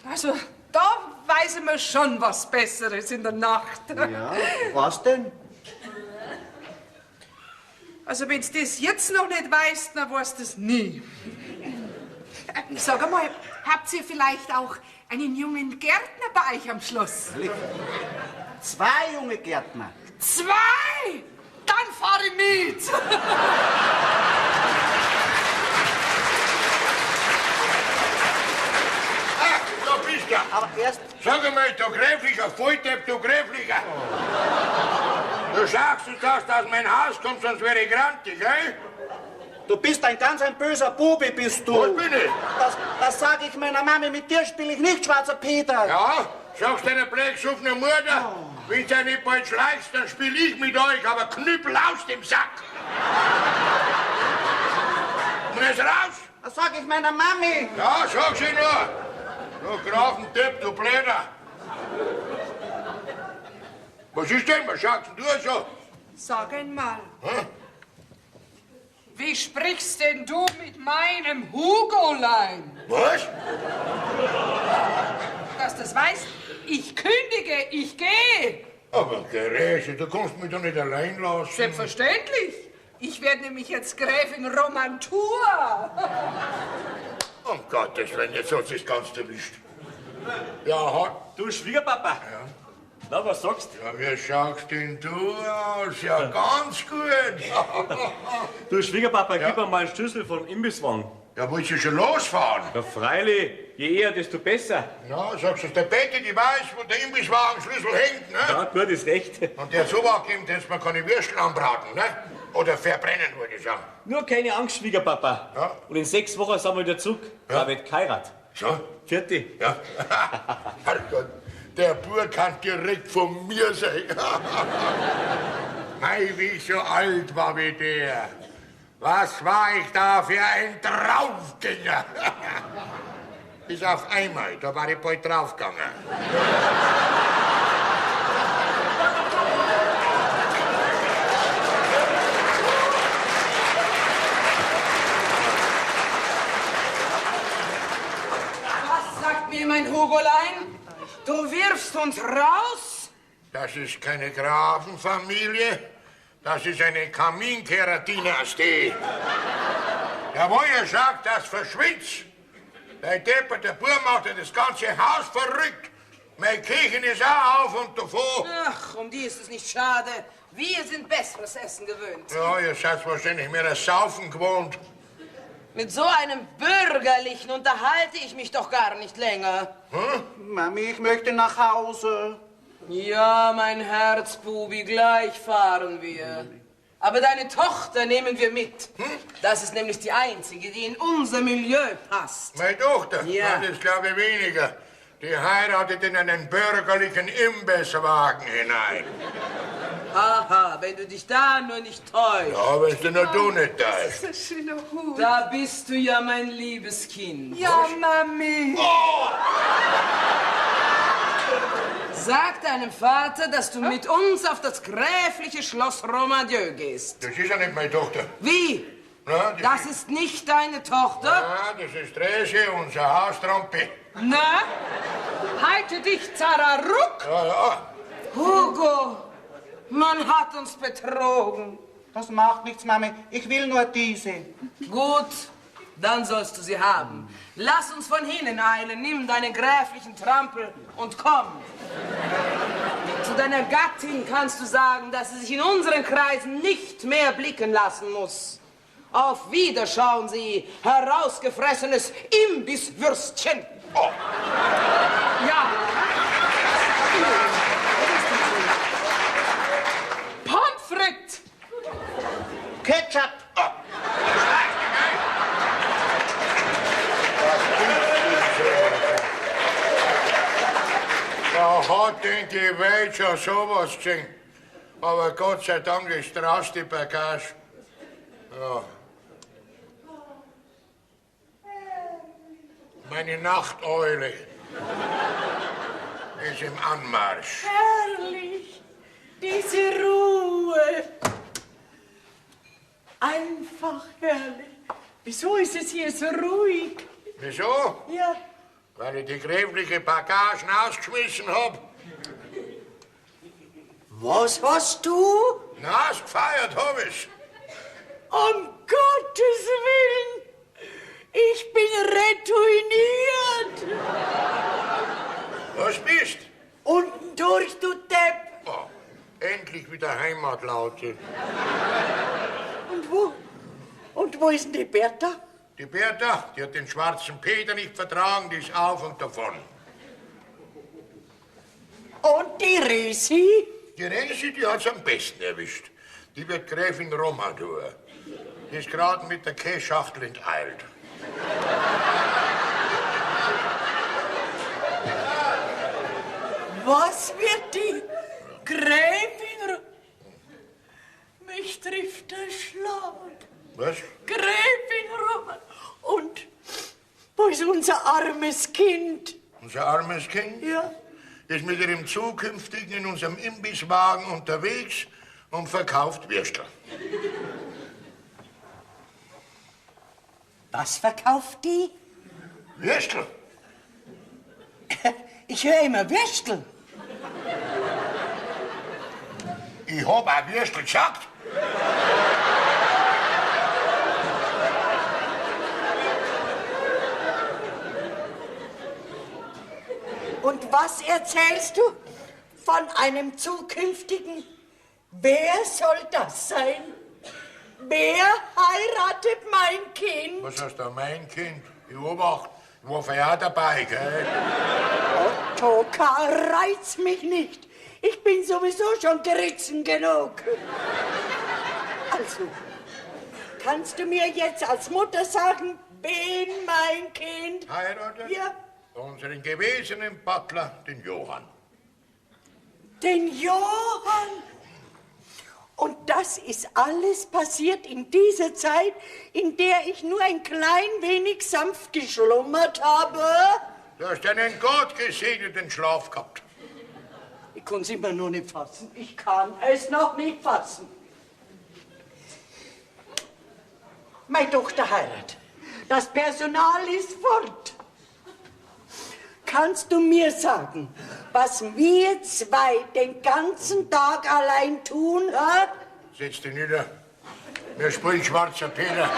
Also, da weiß ich mir schon was Besseres in der Nacht. Ja, was denn? Also, wenn's das jetzt noch nicht weißt, dann weißt du es nie. Sag einmal, habt ihr vielleicht auch einen jungen Gärtner bei euch am Schloss? Freilich. 2 junge Gärtner. 2? Dann fahr ich mit. Da bist du. Aber erst... Sag einmal, du Gräflicher, Volldepp, du Gräflicher. Du sagst uns, dass du aus mein Haus kommst, sonst wäre ich grantig, gell? Du bist ein böser Bubi, bist du. Was bin ich? Das sage ich meiner Mami, mit dir spiele ich nicht, schwarzer Peter. Ja, Sagst deiner blödgesoffenen Mutter, wenn du nicht bald schleichst, dann spiel ich mit euch, aber Knüppel aus dem Sack. Und jetzt raus. Das sag ich meiner Mami. Ja, sag sie nur. Du Grafentyp, du Bläder. Was ist denn? Was sagst du so? Sag einmal, Hm? wie sprichst denn du mit meinem Hugolein? Was? Dass du das weißt, ich kündige, ich gehe. Aber Therese, du kannst mich doch nicht allein lassen. Selbstverständlich. Ich werde nämlich jetzt Gräfin Romantur. Um Gottes Willen, jetzt hat sie's ganz erwischt. Ja, Du Schwiegerpapa. Ja. Na, was sagst Ja, wie schaust denn du aus? Ja, ganz gut. du? Schwiegerpapa, Ja. gib mir mal einen Schlüssel vom Imbisswagen. Ja, willst du schon losfahren? Ja, freilich. Je eher, desto besser. Na, sagst du, der Betty, die weiß, wo der Imbisswagenschlüssel hängt, ne? Ja, gut, ist recht. Und der Zubach gibt, dass man keine Würstel anbraten, ne? Oder verbrennen, würde ich sagen. Nur keine Angst, Schwiegerpapa. Ja. Und in 6 Wochen sind wir wieder zurück. Ja. Da wird geheiratet. So? Vierte. Ja. Herrgott, der Bub kann direkt von mir sein. Mei, wie ich so alt war wie der. Was war ich da für ein Draufgänger? Bis auf einmal, da war ich bald draufgegangen. Was sagt mir mein Hugolein? Du wirfst uns raus? Das ist keine Grafenfamilie, das ist eine Kaminkehrer-Dynastie. Jawohl, ihr sagt, das verschwitzt. Der Deppert, der Bub macht ja das ganze Haus verrückt. Mein Kirchen ist auch auf und davon. Ach, um die ist es nicht schade. Wir sind besseres Essen gewöhnt. Ja, ihr seid wahrscheinlich mehr das Saufen gewohnt. Mit so einem Bürgerlichen unterhalte ich mich doch gar nicht länger. Mami, ich möchte nach Hause. Ja, mein Herzbubi, gleich fahren wir. Aber deine Tochter nehmen wir mit. Das ist nämlich die einzige, die in unser Milieu passt. Meine Tochter? Ja. Das glaube ich weniger. Die heiratet in einen bürgerlichen Imbisswagen hinein. Haha, wenn du dich da nur nicht täuschst. Ja, wenn du nur du nicht da Das ist ein schöner Hut. Da bist du ja mein liebes Kind. Ja, Mami. Sag deinem Vater, dass du mit uns auf das gräfliche Schloss Romandieu gehst. Das ist ja nicht meine Tochter. Wie? Na, Das ist nicht deine Tochter? Ja, das ist Therese, unser Haustrampe. Na? Halte dich, Zararuck. Ja, ja. Hugo, man hat uns betrogen. Das macht nichts, Mami. Ich will nur diese. Gut, dann sollst du sie haben. Lass uns von hinnen eilen, nimm deinen gräflichen Trampel und komm. Zu deiner Gattin kannst du sagen, dass sie sich in unseren Kreisen nicht mehr blicken lassen muss. Auf Wiederschauen sie, herausgefressenes Imbisswürstchen. Oh. Ja. Pommes frites. Ketchup. Da hat den die Welt schon sowas gesehen. Aber Gott sei Dank ist raus die Bagage. Ja. Meine Nachteule ist im Anmarsch. Herrlich, diese Ruhe. Einfach herrlich. Wieso ist es hier so ruhig? Wieso? Ja. Weil ich die gräfliche Bagagen ausgeschmissen hab. Was hast du? Na, gefeiert hab ich. Um Gottes Willen. Ich bin retourniert. Was bist? Unten durch, du Depp. Oh, endlich wieder Heimatlaute. Und wo ist denn die Bertha? Die Bertha, die hat den schwarzen Peter nicht vertragen, die ist auf und davon. Und die Resi? Die Resi, die hat's am besten erwischt. Die wird Gräfin Romandur. Die ist gerade mit der Kässchachtel enteilt. Was wird die Gräfin... Mich trifft der Schlag. Was? Gräfin Roman. Und wo ist unser armes Kind? Unser armes Kind? Ja. Ist mit ihrem Zukünftigen in unserem Imbisswagen unterwegs und verkauft Würstel. Was verkauft die? Würstel. Ich höre immer Würstel. Ich hab auch Würstel gesagt. Und was erzählst du von einem zukünftigen? Wer soll das sein? Wer heiratet mein Kind? Was heißt da mein Kind? Ich Obacht, ich war vorher auch dabei, gell? Otto, reiz mich nicht. Ich bin sowieso schon gerissen genug. Also, kannst du mir jetzt als Mutter sagen, wen mein Kind Heiratet? Ja. Unseren gewesenen Butler, den Johann. Den Johann? Und das ist alles passiert in dieser Zeit, in der ich nur ein klein wenig sanft geschlummert habe? Du hast einen gottgesegneten Schlaf gehabt. Ich kann es immer noch nicht fassen. Ich kann es noch nicht fassen. Meine Tochter heiratet. Das Personal ist fort. Kannst du mir sagen, was wir zwei den ganzen Tag allein tun, hä? Setz dich nieder. Wir spielen Schwarzer Peter.